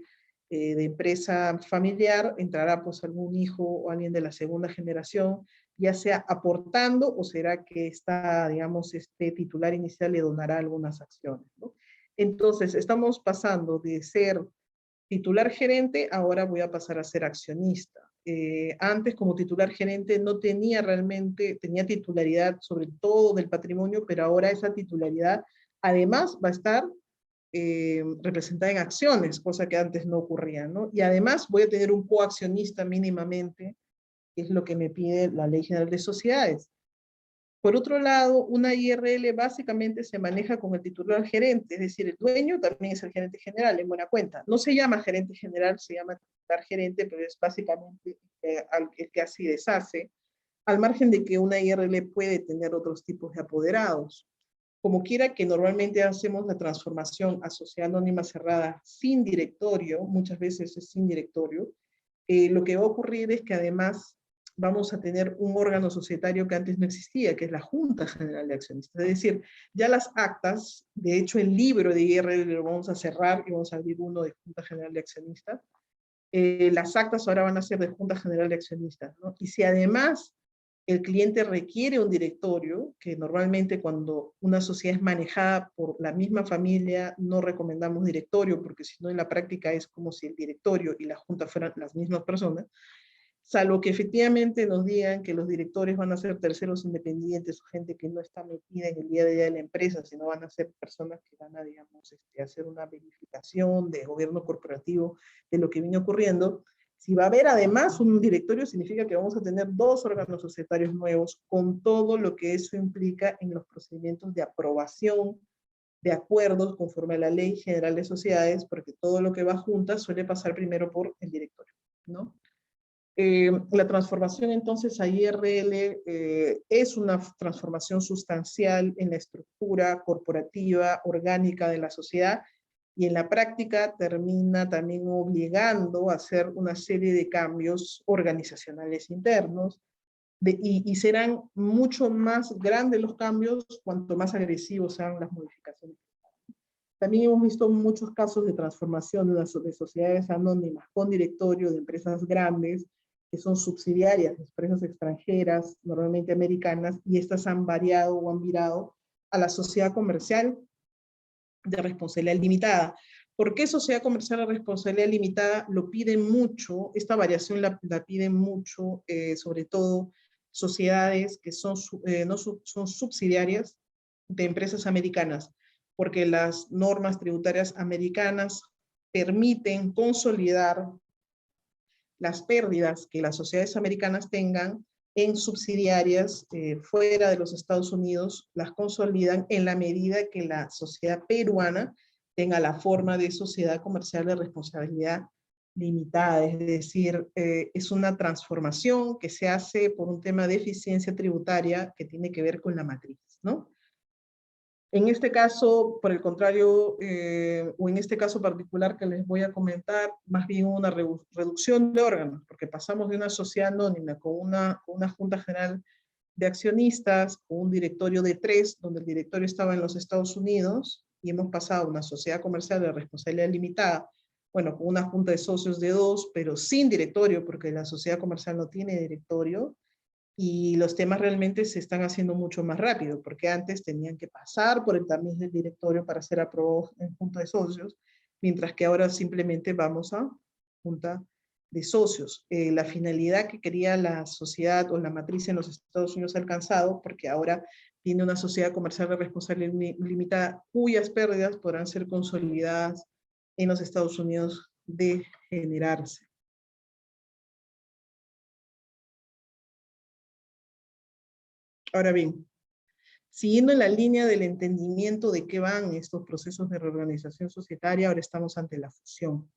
empresa familiar, entrará pues algún hijo o alguien de la segunda generación, ya sea aportando o será que digamos, este titular inicial le donará algunas acciones, ¿no? Entonces, estamos pasando de ser titular gerente, ahora voy a pasar a ser accionista. Antes, como titular gerente, no tenía realmente, tenía titularidad sobre todo del patrimonio, pero ahora esa titularidad además va a estar representada en acciones, cosa que antes no ocurría, ¿no? Y además voy a tener un coaccionista mínimamente, que es lo que me pide la Ley General de Sociedades. Por otro lado, una IRL básicamente se maneja con el titular gerente, es decir, el dueño también es el gerente general, en buena cuenta. No se llama gerente general, se llama titular gerente, pero es básicamente el que así deshace, al margen de que una IRL puede tener otros tipos de apoderados. Como quiera que normalmente hacemos la transformación a sociedad anónima cerrada sin directorio, muchas veces es sin directorio, lo que va a ocurrir es que además vamos a tener un órgano societario que antes no existía, que es la Junta General de Accionistas. Es decir, ya las actas, de hecho el libro de IRL lo vamos a cerrar y vamos a abrir uno de Junta General de Accionistas. Las actas ahora van a ser de Junta General de Accionistas, ¿no? Y si además el cliente requiere un directorio, que normalmente cuando una sociedad es manejada por la misma familia, no recomendamos directorio, porque si no en la práctica es como si el directorio y la junta fueran las mismas personas, salvo que efectivamente nos digan que los directores van a ser terceros independientes o gente que no está metida en el día a día de la empresa, sino van a ser personas que van a, digamos, hacer una verificación de gobierno corporativo de lo que viene ocurriendo. Si va a haber además un directorio, significa que vamos a tener 2 órganos societarios nuevos con todo lo que eso implica en los procedimientos de aprobación de acuerdos conforme a la Ley General de Sociedades, porque todo lo que va juntas suele pasar primero por el directorio, ¿no? La transformación entonces a IRL es una transformación sustancial en la estructura corporativa orgánica de la sociedad y en la práctica termina también obligando a hacer una serie de cambios organizacionales internos y serán mucho más grandes los cambios cuanto más agresivos sean las modificaciones. También hemos visto muchos casos de transformación de sociedades anónimas con directorio de empresas grandes que son subsidiarias de empresas extranjeras, normalmente americanas, y estas han variado o han virado a la sociedad comercial de responsabilidad limitada. ¿Por qué sociedad comercial de responsabilidad limitada? Lo piden mucho, esta variación la piden mucho, sobre todo sociedades que son subsidiarias de empresas americanas, porque las normas tributarias americanas permiten consolidar las pérdidas que las sociedades americanas tengan en subsidiarias fuera de los Estados Unidos, las consolidan en la medida que la sociedad peruana tenga la forma de sociedad comercial de responsabilidad limitada, es decir, es una transformación que se hace por un tema de eficiencia tributaria que tiene que ver con la matriz, ¿no? En este caso, por el contrario, o en este caso particular que les voy a comentar, más bien una reducción de órganos, porque pasamos de una sociedad anónima con una junta general de accionistas, con un directorio de 3, donde el directorio estaba en los Estados Unidos, y hemos pasado a una sociedad comercial de responsabilidad limitada, bueno, con una junta de socios de 2, pero sin directorio, porque la sociedad comercial no tiene directorio, y los temas realmente se están haciendo mucho más rápido, porque antes tenían que pasar por el tamiz del directorio para ser aprobados en junta de socios, mientras que ahora simplemente vamos a junta socios. La finalidad que quería la sociedad o la matriz en los Estados Unidos ha alcanzado, porque ahora tiene una sociedad comercial de responsabilidad limitada cuyas pérdidas podrán ser consolidadas en los Estados Unidos de generarse. Ahora bien, siguiendo en la línea del entendimiento de qué van estos procesos de reorganización societaria, ahora estamos ante la fusión.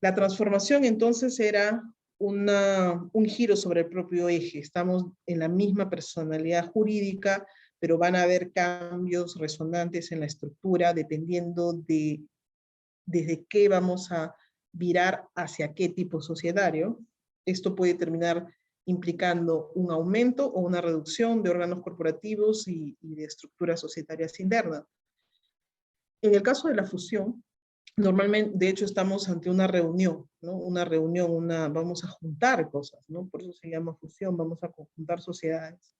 La transformación entonces era un giro sobre el propio eje. Estamos en la misma personalidad jurídica, pero van a haber cambios resonantes en la estructura dependiendo de desde qué vamos a virar hacia qué tipo societario. Esto puede terminar implicando un aumento o una reducción de órganos corporativos y de estructuras societarias internas. En el caso de la fusión, normalmente, de hecho, estamos ante una reunión, ¿no? Una reunión, vamos a juntar cosas, ¿no? Por eso se llama fusión, vamos a conjuntar sociedades,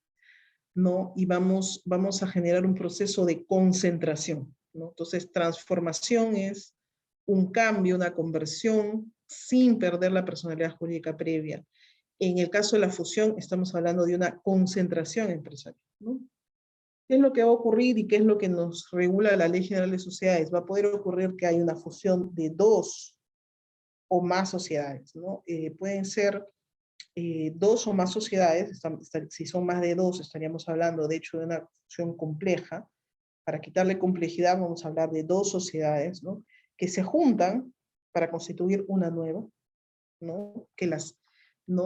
¿no? Y vamos a generar un proceso de concentración, ¿no? Entonces, transformación es un cambio, una conversión, sin perder la personalidad jurídica previa. En el caso de la fusión, estamos hablando de una concentración empresarial, ¿no? ¿Qué es lo que va a ocurrir y qué es lo que nos regula la Ley General de Sociedades? Va a poder ocurrir que hay una fusión de 2 o más sociedades, ¿no? Pueden ser 2 o más sociedades, si son más de 2, estaríamos hablando de hecho de una fusión compleja. Para quitarle complejidad vamos a hablar de 2 sociedades, ¿no? Que se juntan para constituir una nueva, ¿no?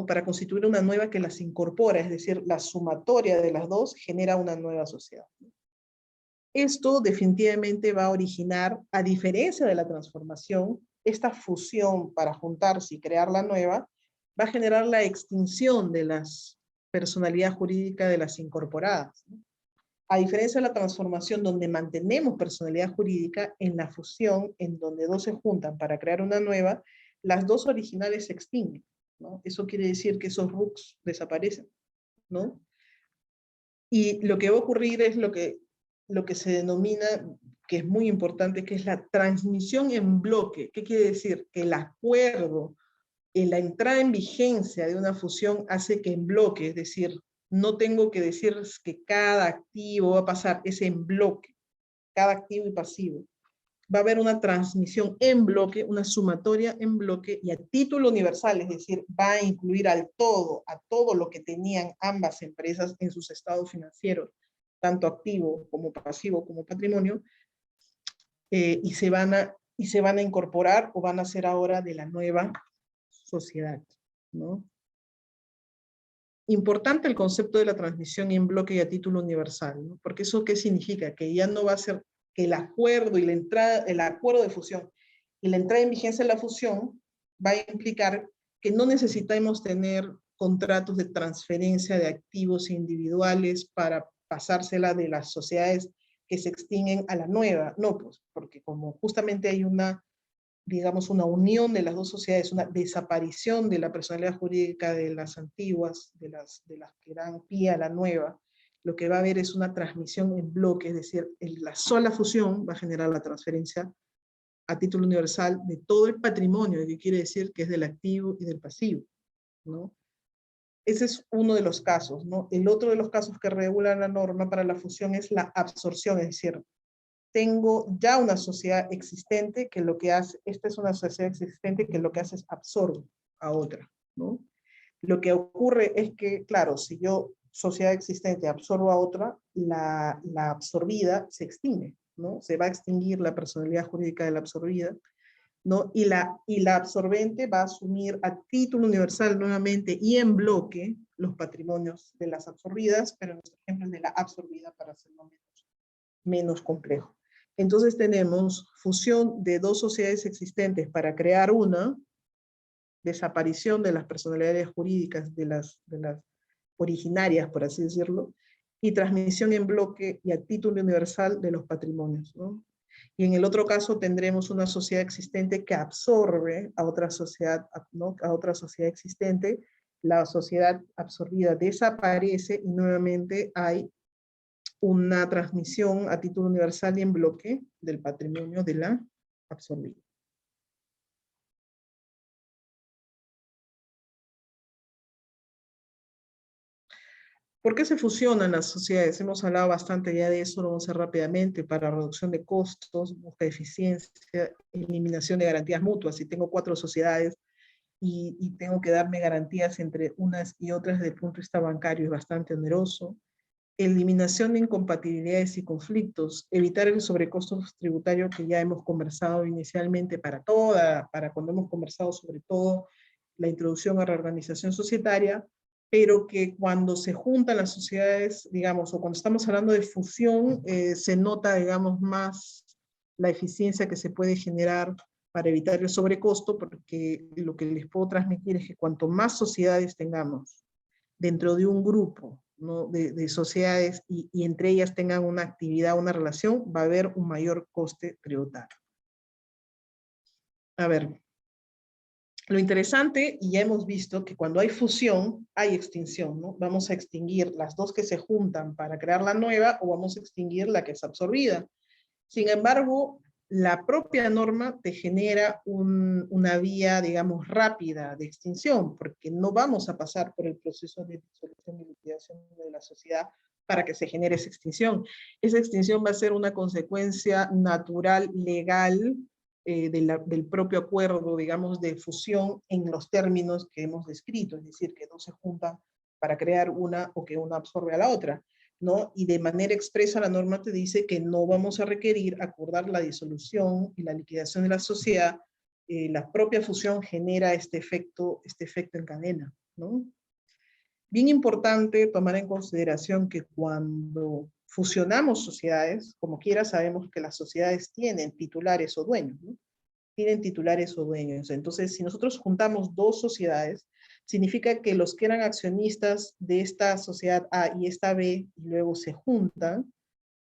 Para constituir una nueva que las incorpora, es decir, la sumatoria de las 2 genera una nueva sociedad. Esto definitivamente va a originar, a diferencia de la transformación, esta fusión para juntarse y crear la nueva, va a generar la extinción de la personalidad jurídica de las incorporadas, ¿no? A diferencia de la transformación donde mantenemos personalidad jurídica, en la fusión, en donde 2 se juntan para crear una nueva, las 2 originales se extinguen, ¿no? Eso quiere decir que esos RUCs desaparecen, ¿no? Y lo que va a ocurrir es lo que se denomina, que es muy importante, que es la transmisión en bloque. ¿Qué quiere decir? Que el acuerdo, la entrada en vigencia de una fusión hace que en bloque, es decir, no tengo que decir que cada activo va a pasar, es en bloque, cada activo y pasivo. Va a haber una transmisión en bloque, una sumatoria en bloque y a título universal, es decir, va a incluir a todo lo que tenían ambas empresas en sus estados financieros, tanto activo como pasivo como patrimonio, y se van a incorporar o van a ser ahora de la nueva sociedad, ¿no? Importante el concepto de la transmisión en bloque y a título universal, ¿no? Porque eso ¿qué significa? Que ya no va a ser que el acuerdo y el acuerdo de fusión y la entrada en vigencia de la fusión va a implicar que no necesitamos tener contratos de transferencia de activos individuales para pasársela de las sociedades que se extinguen a la nueva. No, pues, porque como justamente hay una, digamos, una unión de las 2 sociedades, una desaparición de la personalidad jurídica de las antiguas, de las que dan pie a la nueva, lo que va a haber es una transmisión en bloque, es decir, la sola fusión va a generar la transferencia a título universal de todo el patrimonio, que quiere decir que es del activo y del pasivo, ¿no? Ese es uno de los casos, ¿no? El otro de los casos que regula la norma para la fusión es la absorción, es decir, tengo ya una sociedad existente que lo que hace, esta es una sociedad existente que lo que hace es absorbe a otra, ¿no? Lo que ocurre es que, claro, si yo, sociedad existente, absorbo a otra, la absorbida se extingue, ¿no? Se va a extinguir la personalidad jurídica de la absorbida, ¿no? Y la absorbente va a asumir a título universal nuevamente y en bloque los patrimonios de las absorbidas, pero nuestro ejemplo es de la absorbida para hacerlo menos complejo. Entonces tenemos fusión de 2 sociedades existentes para crear una, desaparición de las personalidades jurídicas de las originarias, por así decirlo, y transmisión en bloque y a título universal de los patrimonios, ¿no? Y en el otro caso tendremos una sociedad existente que absorbe a otra sociedad, ¿no? A otra sociedad existente, la sociedad absorbida desaparece y nuevamente hay una transmisión a título universal y en bloque del patrimonio de la absorbida. ¿Por qué se fusionan las sociedades? Hemos hablado bastante ya de eso, lo vamos a hacer rápidamente, para reducción de costos, busca de eficiencia, eliminación de garantías mutuas. Si tengo 4 sociedades y tengo que darme garantías entre unas y otras desde el punto de vista bancario, es bastante oneroso. Eliminación de incompatibilidades y conflictos, evitar el sobrecosto tributario que ya hemos conversado inicialmente para cuando hemos conversado sobre todo la introducción a la reorganización societaria, pero que cuando se juntan las sociedades, digamos, o cuando estamos hablando de fusión, se nota, digamos, más la eficiencia que se puede generar para evitar el sobrecosto, porque lo que les puedo transmitir es que cuanto más sociedades tengamos dentro de un grupo, ¿no?, de sociedades y entre ellas tengan una actividad, una relación, va a haber un mayor coste tributario. A ver, lo interesante, y ya hemos visto que cuando hay fusión, hay extinción, ¿no? Vamos a extinguir las dos que se juntan para crear la nueva, o vamos a extinguir la que es absorbida. Sin embargo, la propia norma te genera una vía, digamos, rápida de extinción, porque no vamos a pasar por el proceso de disolución y liquidación de la sociedad para que se genere esa extinción. Esa extinción va a ser una consecuencia natural, legal, del propio acuerdo, digamos, de fusión en los términos que hemos descrito, es decir, que no se juntan para crear una o que una absorbe a la otra, ¿no? Y de manera expresa la norma te dice que no vamos a requerir acordar la disolución y la liquidación de la sociedad. La propia fusión genera este efecto en cadena, ¿no? Bien importante tomar en consideración que cuando fusionamos sociedades, como quiera sabemos que las sociedades tienen titulares o dueños, ¿no? Tienen titulares o dueños. Entonces, si nosotros juntamos 2 sociedades, significa que los que eran accionistas de esta sociedad A y esta B, y luego se juntan,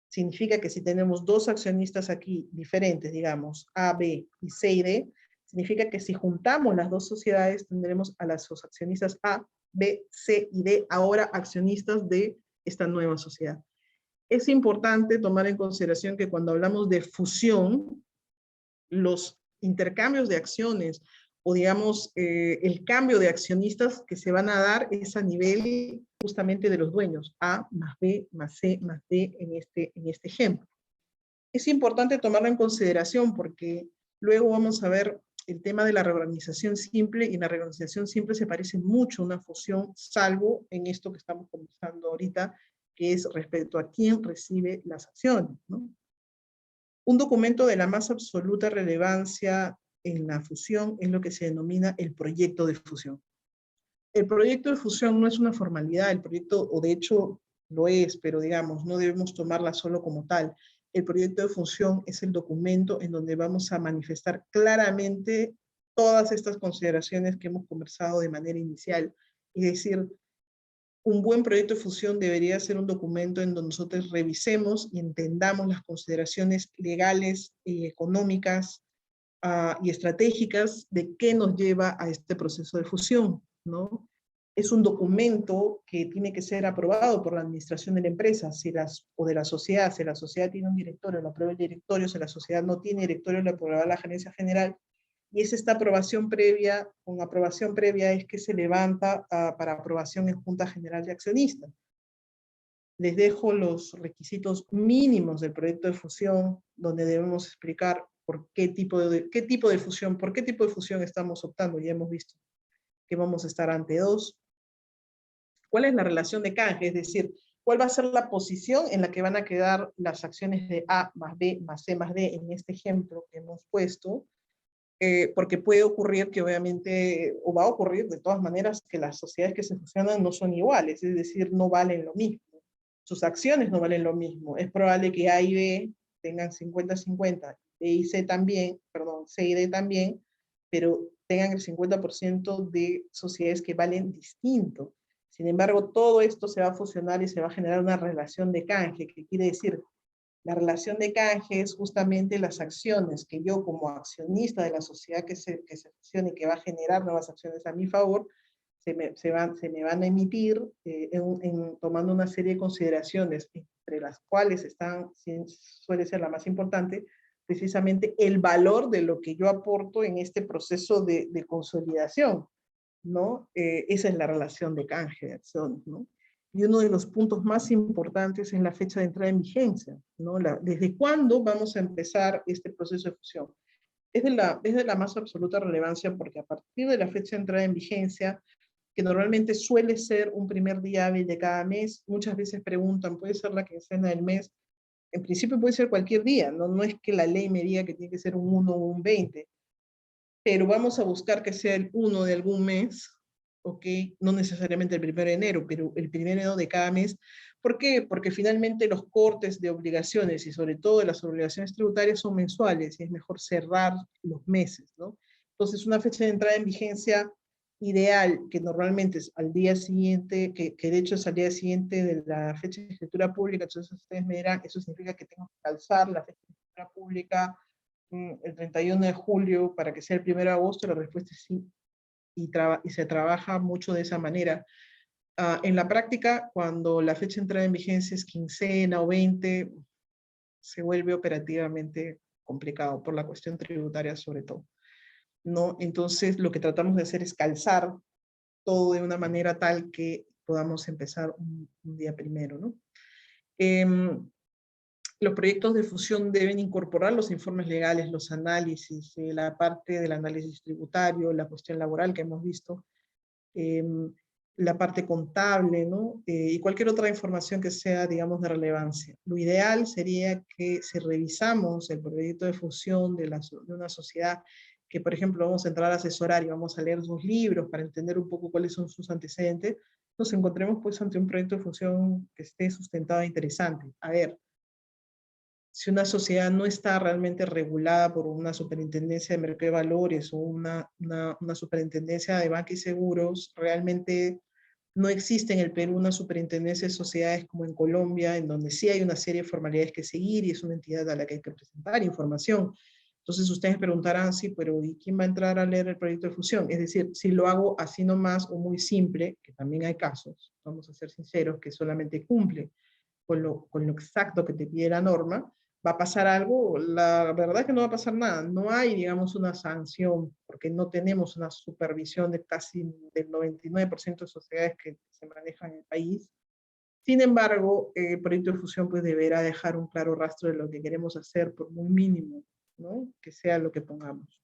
significa que si tenemos 2 accionistas aquí diferentes, digamos, A, B y C y D, significa que si juntamos las 2 sociedades, tendremos a los accionistas A, B, C y D, ahora accionistas de esta nueva sociedad. Es importante tomar en consideración que cuando hablamos de fusión, los intercambios de acciones o digamos el cambio de accionistas que se van a dar es a nivel justamente de los dueños, A más B más C más D en este ejemplo. Es importante tomarlo en consideración porque luego vamos a ver el tema de la reorganización simple, y la reorganización simple se parece mucho a una fusión, salvo en esto que estamos conversando ahorita, que es respecto a quién recibe las acciones, ¿no? Un documento de la más absoluta relevancia en la fusión es lo que se denomina el proyecto de fusión. El proyecto de fusión no es una formalidad, el proyecto, o de hecho lo es, pero digamos, no debemos tomarla solo como tal. El proyecto de fusión es el documento en donde vamos a manifestar claramente todas estas consideraciones que hemos conversado de manera inicial. Es decir, un buen proyecto de fusión debería ser un documento en donde nosotros revisemos y entendamos las consideraciones legales y económicas y estratégicas de qué nos lleva a este proceso de fusión, ¿no? Es un documento que tiene que ser aprobado por la administración de la empresa o de la sociedad. Si la sociedad tiene un directorio, lo aprueba el directorio. Si la sociedad no tiene directorio, lo aprueba la gerencia general. Y es esta aprobación previa, con aprobación previa es que se levanta para aprobación en Junta General de Accionistas. Les dejo los requisitos mínimos del proyecto de fusión, donde debemos explicar por qué tipo de fusión estamos optando. Ya hemos visto que vamos a estar ante 2. ¿Cuál es la relación de canje? Es decir, ¿cuál va a ser la posición en la que van a quedar las acciones de A más B más C más D en este ejemplo que hemos puesto? Porque puede ocurrir que obviamente, o va a ocurrir de todas maneras, que las sociedades que se fusionan no son iguales, es decir, no valen lo mismo. Sus acciones no valen lo mismo. Es probable que A y B tengan 50-50, B y C también, perdón, C y D también, pero tengan el 50% de sociedades que valen distinto. Sin embargo, todo esto se va a fusionar y se va a generar una relación de canje, que quiere decir, la relación de canje es justamente las acciones que yo como accionista de la sociedad que se fusione y que va a generar nuevas acciones a mi favor, se me van a emitir tomando una serie de consideraciones, entre las cuales suele ser la más importante, precisamente el valor de lo que yo aporto en este proceso de consolidación, ¿no? Esa es la relación de canje de acciones, ¿no? y uno de los puntos más importantes es la fecha de entrada en vigencia, ¿no? ¿Desde cuándo vamos a empezar este proceso de fusión? Es de la más absoluta relevancia porque a partir de la fecha de entrada en vigencia, que normalmente suele ser un primer día hábil de cada mes, muchas veces preguntan, ¿puede ser la quincena del mes? En principio puede ser cualquier día, ¿no? No es que la ley me diga que tiene que ser un 1 o un 20, pero vamos a buscar que sea el 1 de algún mes, ¿ok? No necesariamente el 1 de enero, pero el 1 de enero de cada mes. ¿Por qué? Porque finalmente los cortes de obligaciones y sobre todo las obligaciones tributarias son mensuales y es mejor cerrar los meses, ¿no? Entonces, una fecha de entrada en vigencia ideal, que normalmente es al día siguiente, que de hecho es al día siguiente de la fecha de escritura pública, entonces ustedes me dirán, eso significa que tengo que calzar la fecha de escritura pública el 31 de julio para que sea el 1 de agosto, la respuesta es sí, y se trabaja mucho de esa manera. En la práctica, cuando la fecha de entrada en vigencia es quincena o 20, se vuelve operativamente complicado por la cuestión tributaria sobre todo, ¿no? Entonces, lo que tratamos de hacer es calzar todo de una manera tal que podamos empezar un día primero, ¿no? Los proyectos de fusión deben incorporar los informes legales, los análisis, la parte del análisis tributario, la cuestión laboral que hemos visto, la parte contable, ¿no? Y cualquier otra información que sea, digamos, de relevancia. Lo ideal sería que si revisamos el proyecto de fusión de una sociedad, que por ejemplo vamos a entrar a asesorar y vamos a leer sus libros para entender un poco cuáles son sus antecedentes, nos encontremos pues ante un proyecto de fusión que esté sustentado e interesante. A ver, si una sociedad no está realmente regulada por una superintendencia de mercado de valores o una superintendencia de banca y seguros, realmente no existe en el Perú una superintendencia de sociedades como en Colombia, en donde sí hay una serie de formalidades que seguir y es una entidad a la que hay que presentar información. Entonces ustedes preguntarán, sí, pero ¿y quién va a entrar a leer el proyecto de fusión? Es decir, si lo hago así nomás o muy simple, que también hay casos, vamos a ser sinceros, que solamente cumple con lo exacto que te pide la norma, ¿va a pasar algo? La verdad es que no va a pasar nada. No hay, digamos, una sanción, porque no tenemos una supervisión de casi del 99% de sociedades que se manejan en el país. Sin embargo, el proyecto de fusión pues deberá dejar un claro rastro de lo que queremos hacer, por muy mínimo, ¿no? Que sea lo que pongamos.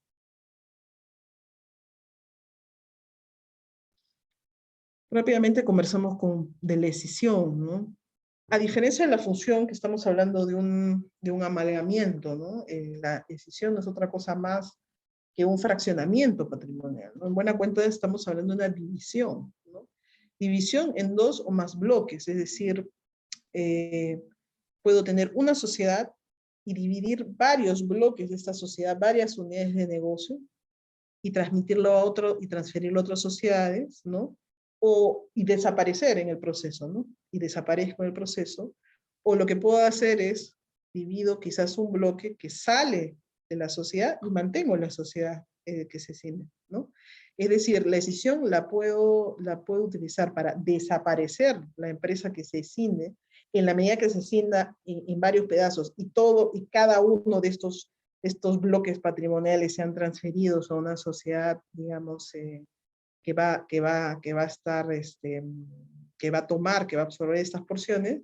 Rápidamente conversamos de la decisión, ¿no? A diferencia de la función que estamos hablando de un amalgamiento, ¿no? La decisión no es otra cosa más que un fraccionamiento patrimonial, ¿no? En buena cuenta estamos hablando de una división, ¿no? División en 2 o más bloques, es decir, puedo tener una sociedad y dividir varios bloques de esta sociedad, varias unidades de negocio, y transmitirlo a otro y transferirlo a otras sociedades, ¿no? Y desaparecer en el proceso, ¿no? Y desaparezco en el proceso. O lo que puedo hacer es divido quizás un bloque que sale de la sociedad y mantengo la sociedad que se cinde, ¿no? Es decir, la decisión la puedo utilizar para desaparecer la empresa que se cinde en la medida que se cinda en varios pedazos y cada uno de estos bloques patrimoniales sean transferidos a una sociedad, digamos, que va a estar, que va a tomar, que va a absorber estas porciones,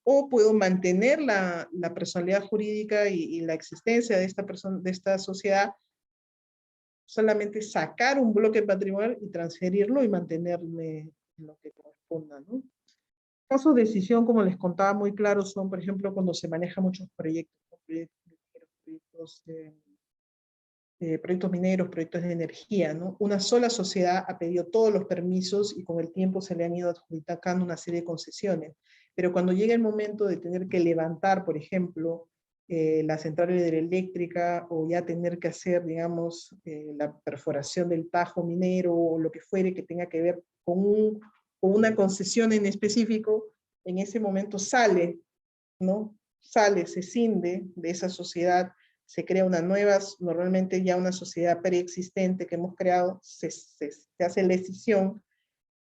o puedo mantener la personalidad jurídica y la existencia de esta sociedad, solamente sacar un bloque patrimonial y transferirlo y mantenerme en lo que corresponda, ¿no? Casos de decisión, como les contaba, muy claros son, por ejemplo, cuando se manejan muchos proyectos, proyectos mineros, proyectos de energía, ¿no? Una sola sociedad ha pedido todos los permisos y con el tiempo se le han ido adjudicando una serie de concesiones. Pero cuando llega el momento de tener que levantar, por ejemplo, la central hidroeléctrica o ya tener que hacer, digamos, la perforación del tajo minero o lo que fuere que tenga que ver con una concesión en específico, en ese momento sale, ¿no? Sale, se cinde de esa sociedad, se crea una nueva, normalmente ya una sociedad preexistente que hemos creado, se hace la escisión,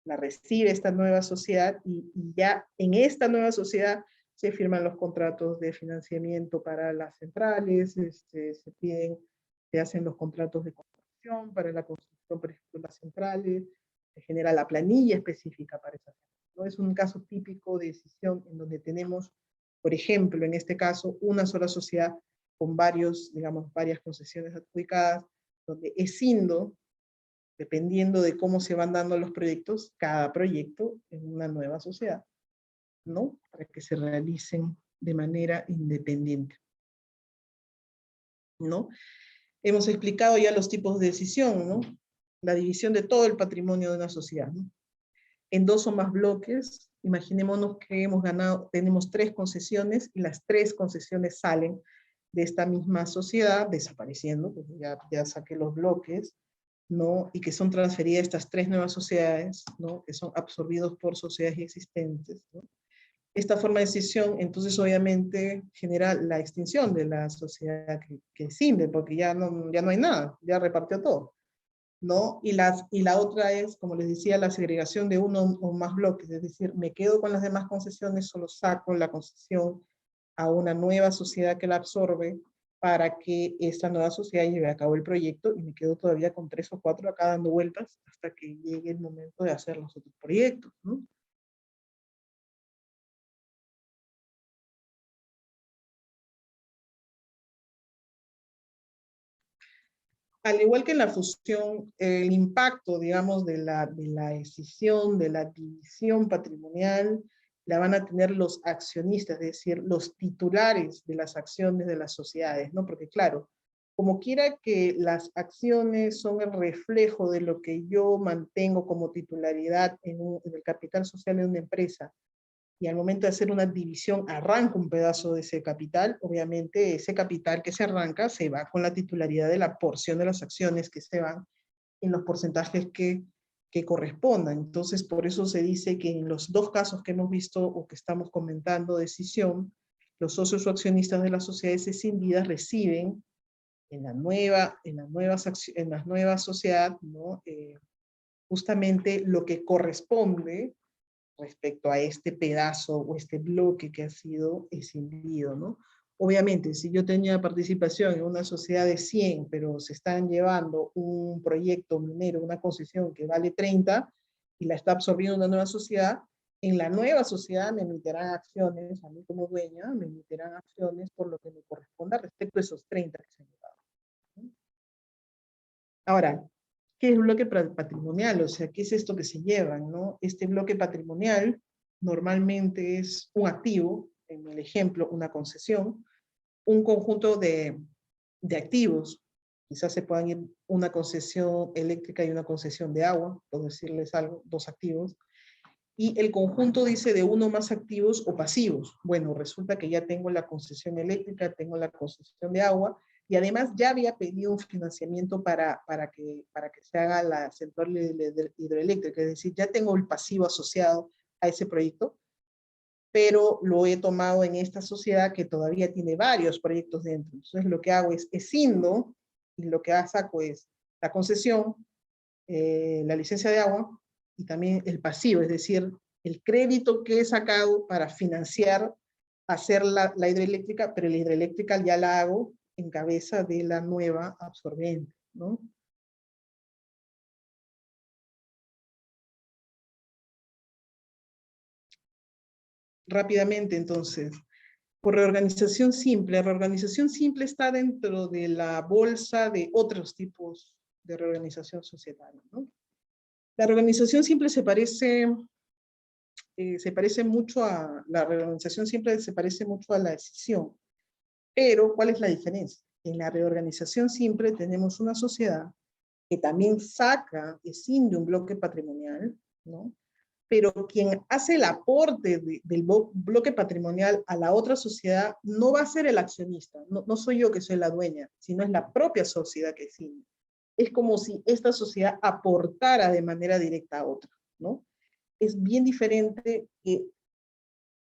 la recibe esta nueva sociedad y ya en esta nueva sociedad se firman los contratos de financiamiento para las centrales, se hacen los contratos de construcción para la construcción, por ejemplo, de las centrales, se genera la planilla específica para esas, ¿no? Es un caso típico de escisión en donde tenemos, por ejemplo, en este caso, una sola sociedad con varios, digamos, varias concesiones adjudicadas, donde escindo, dependiendo de cómo se van dando los proyectos, cada proyecto en una nueva sociedad, ¿no? Para que se realicen de manera independiente, ¿no? Hemos explicado ya los tipos de decisión, ¿no? La división de todo el patrimonio de una sociedad, ¿no? En 2 o más bloques, imaginémonos que tenemos 3 concesiones y las 3 concesiones salen de esta misma sociedad, desapareciendo, porque ya saqué los bloques, ¿no? Y que son transferidas estas 3 nuevas sociedades, ¿no? Que son absorbidos por sociedades existentes, ¿no? Esta forma de decisión, entonces, obviamente, genera la extinción de la sociedad que escinde, porque ya no hay nada, ya repartió todo, ¿no? Y la otra es, como les decía, la segregación de uno o más bloques, es decir, me quedo con las demás concesiones, solo saco la concesión a una nueva sociedad que la absorbe para que esta nueva sociedad lleve a cabo el proyecto y me quedo todavía con 3 o 4 acá dando vueltas hasta que llegue el momento de hacer los otros proyectos, ¿no? Al igual que en la fusión, el impacto, digamos, de la escisión, de la división patrimonial, la van a tener los accionistas, es decir, los titulares de las acciones de las sociedades, ¿no? Porque claro, como quiera que las acciones son el reflejo de lo que yo mantengo como titularidad en el capital social de una empresa, y al momento de hacer una división arranca un pedazo de ese capital, obviamente ese capital que se arranca se va con la titularidad de la porción de las acciones que se van en los porcentajes que correspondan. Entonces, por eso se dice que en los 2 casos que hemos visto o que estamos comentando de escisión, los socios o accionistas de las sociedades escindidas reciben en la nueva sociedad, ¿no? Justamente lo que corresponde respecto a este pedazo o este bloque que ha sido escindido, ¿no? Obviamente, si yo tenía participación en una sociedad de 100, pero se están llevando un proyecto minero, una concesión que vale 30, y la está absorbiendo una nueva sociedad, en la nueva sociedad me emitirán acciones, a mí como dueña, me emitirán acciones por lo que me corresponda respecto a esos 30 que se han llevado, ¿no? Ahora, ¿qué es bloque patrimonial? O sea, ¿qué es esto que se llevan, no? Este bloque patrimonial normalmente es un activo, en el ejemplo, una concesión, un conjunto de activos. Quizás se puedan ir una concesión eléctrica y una concesión de agua, por decirles algo, 2 activos. Y el conjunto dice de uno más activos o pasivos. Bueno, resulta que ya tengo la concesión eléctrica, tengo la concesión de agua, y además ya había pedido un financiamiento para que se haga la central hidroeléctrica, es decir, ya tengo el pasivo asociado a ese proyecto, pero lo he tomado en esta sociedad que todavía tiene varios proyectos dentro. Entonces lo que hago es escindo, y lo que saco es la concesión, la licencia de agua, y también el pasivo, es decir, el crédito que he sacado para financiar hacer la hidroeléctrica, pero la hidroeléctrica ya la hago en cabeza de la nueva absorbente, ¿no? Rápidamente, entonces, por reorganización simple. La reorganización simple está dentro de la bolsa de otros tipos de reorganización societaria, ¿no? La reorganización simple se parece mucho a, la reorganización simple se parece mucho a la escisión. Pero, ¿cuál es la diferencia? En la reorganización simple tenemos una sociedad que también escinde un bloque patrimonial, ¿no? Pero quien hace el aporte del bloque patrimonial a la otra sociedad no va a ser el accionista, no soy yo que soy la dueña, sino es la propia sociedad que escinde. Es como si esta sociedad aportara de manera directa a otra, ¿no? Es bien diferente que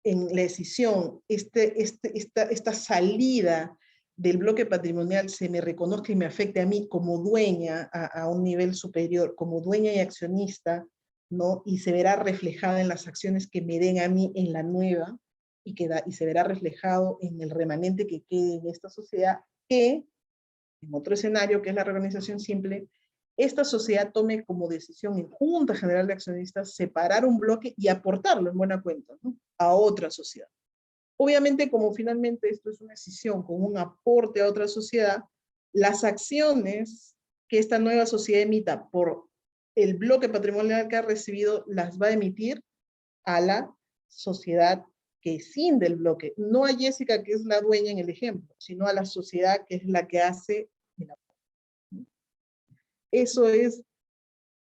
en la decisión, esta salida del bloque patrimonial se me reconozca y me afecte a mí como dueña a un nivel superior, como dueña y accionista, ¿no? Y se verá reflejada en las acciones que me den a mí en la nueva, y se verá reflejado en el remanente que quede en esta sociedad, que en otro escenario, que es la reorganización simple, esta sociedad tome como decisión en Junta General de Accionistas separar un bloque y aportarlo en buena cuenta, ¿no?, a otra sociedad. Obviamente, como finalmente esto es una decisión con un aporte a otra sociedad, las acciones que esta nueva sociedad emita por el bloque patrimonial que ha recibido las va a emitir a la sociedad que escinde el bloque, no a Jessica, que es la dueña en el ejemplo, sino a la sociedad que es la que hace el aporte. Eso es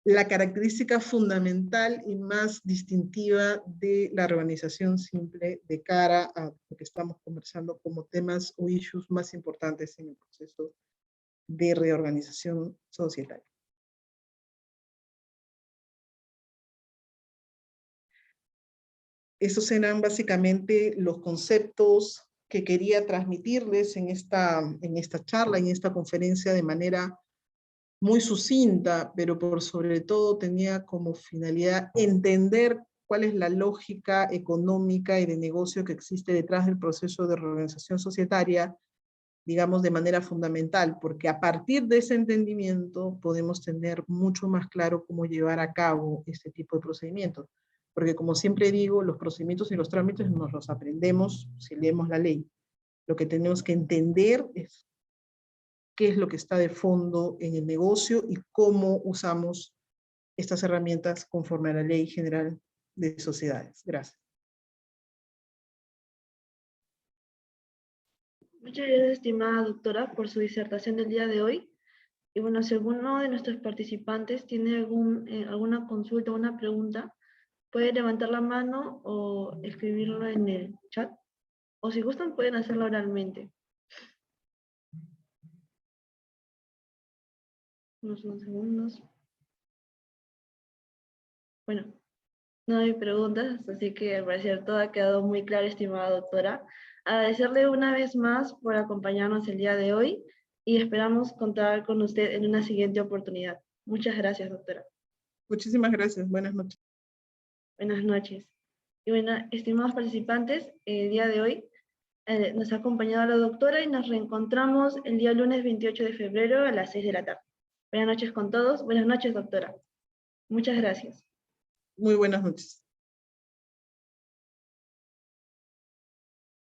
la característica fundamental y más distintiva de la reorganización simple de cara a lo que estamos conversando como temas o issues más importantes en el proceso de reorganización societaria. Esos eran básicamente los conceptos que quería transmitirles en esta charla, en esta conferencia de manera muy sucinta, pero por sobre todo tenía como finalidad entender cuál es la lógica económica y de negocio que existe detrás del proceso de reorganización societaria, digamos de manera fundamental, porque a partir de ese entendimiento podemos tener mucho más claro cómo llevar a cabo este tipo de procedimientos. Porque como siempre digo, los procedimientos y los trámites nos los aprendemos si leemos la ley. Lo que tenemos que entender es qué es lo que está de fondo en el negocio y cómo usamos estas herramientas conforme a la Ley General de Sociedades. Gracias. Muchas gracias, estimada doctora, por su disertación del día de hoy. Y bueno, si alguno de nuestros participantes tiene alguna consulta o una pregunta, puede levantar la mano o escribirlo en el chat. O si gustan, pueden hacerlo oralmente. Unos segundos. Bueno, no hay preguntas, así que al parecer todo ha quedado muy claro, estimada doctora. Agradecerle una vez más por acompañarnos el día de hoy y esperamos contar con usted en una siguiente oportunidad. Muchas gracias, doctora. Muchísimas gracias. Buenas noches. Buenas noches. Y bueno, estimados participantes, el día de hoy nos ha acompañado la doctora y nos reencontramos el día lunes 28 de febrero a las 6 de la tarde. Buenas noches con todos. Buenas noches, doctora. Muchas gracias. Muy buenas noches.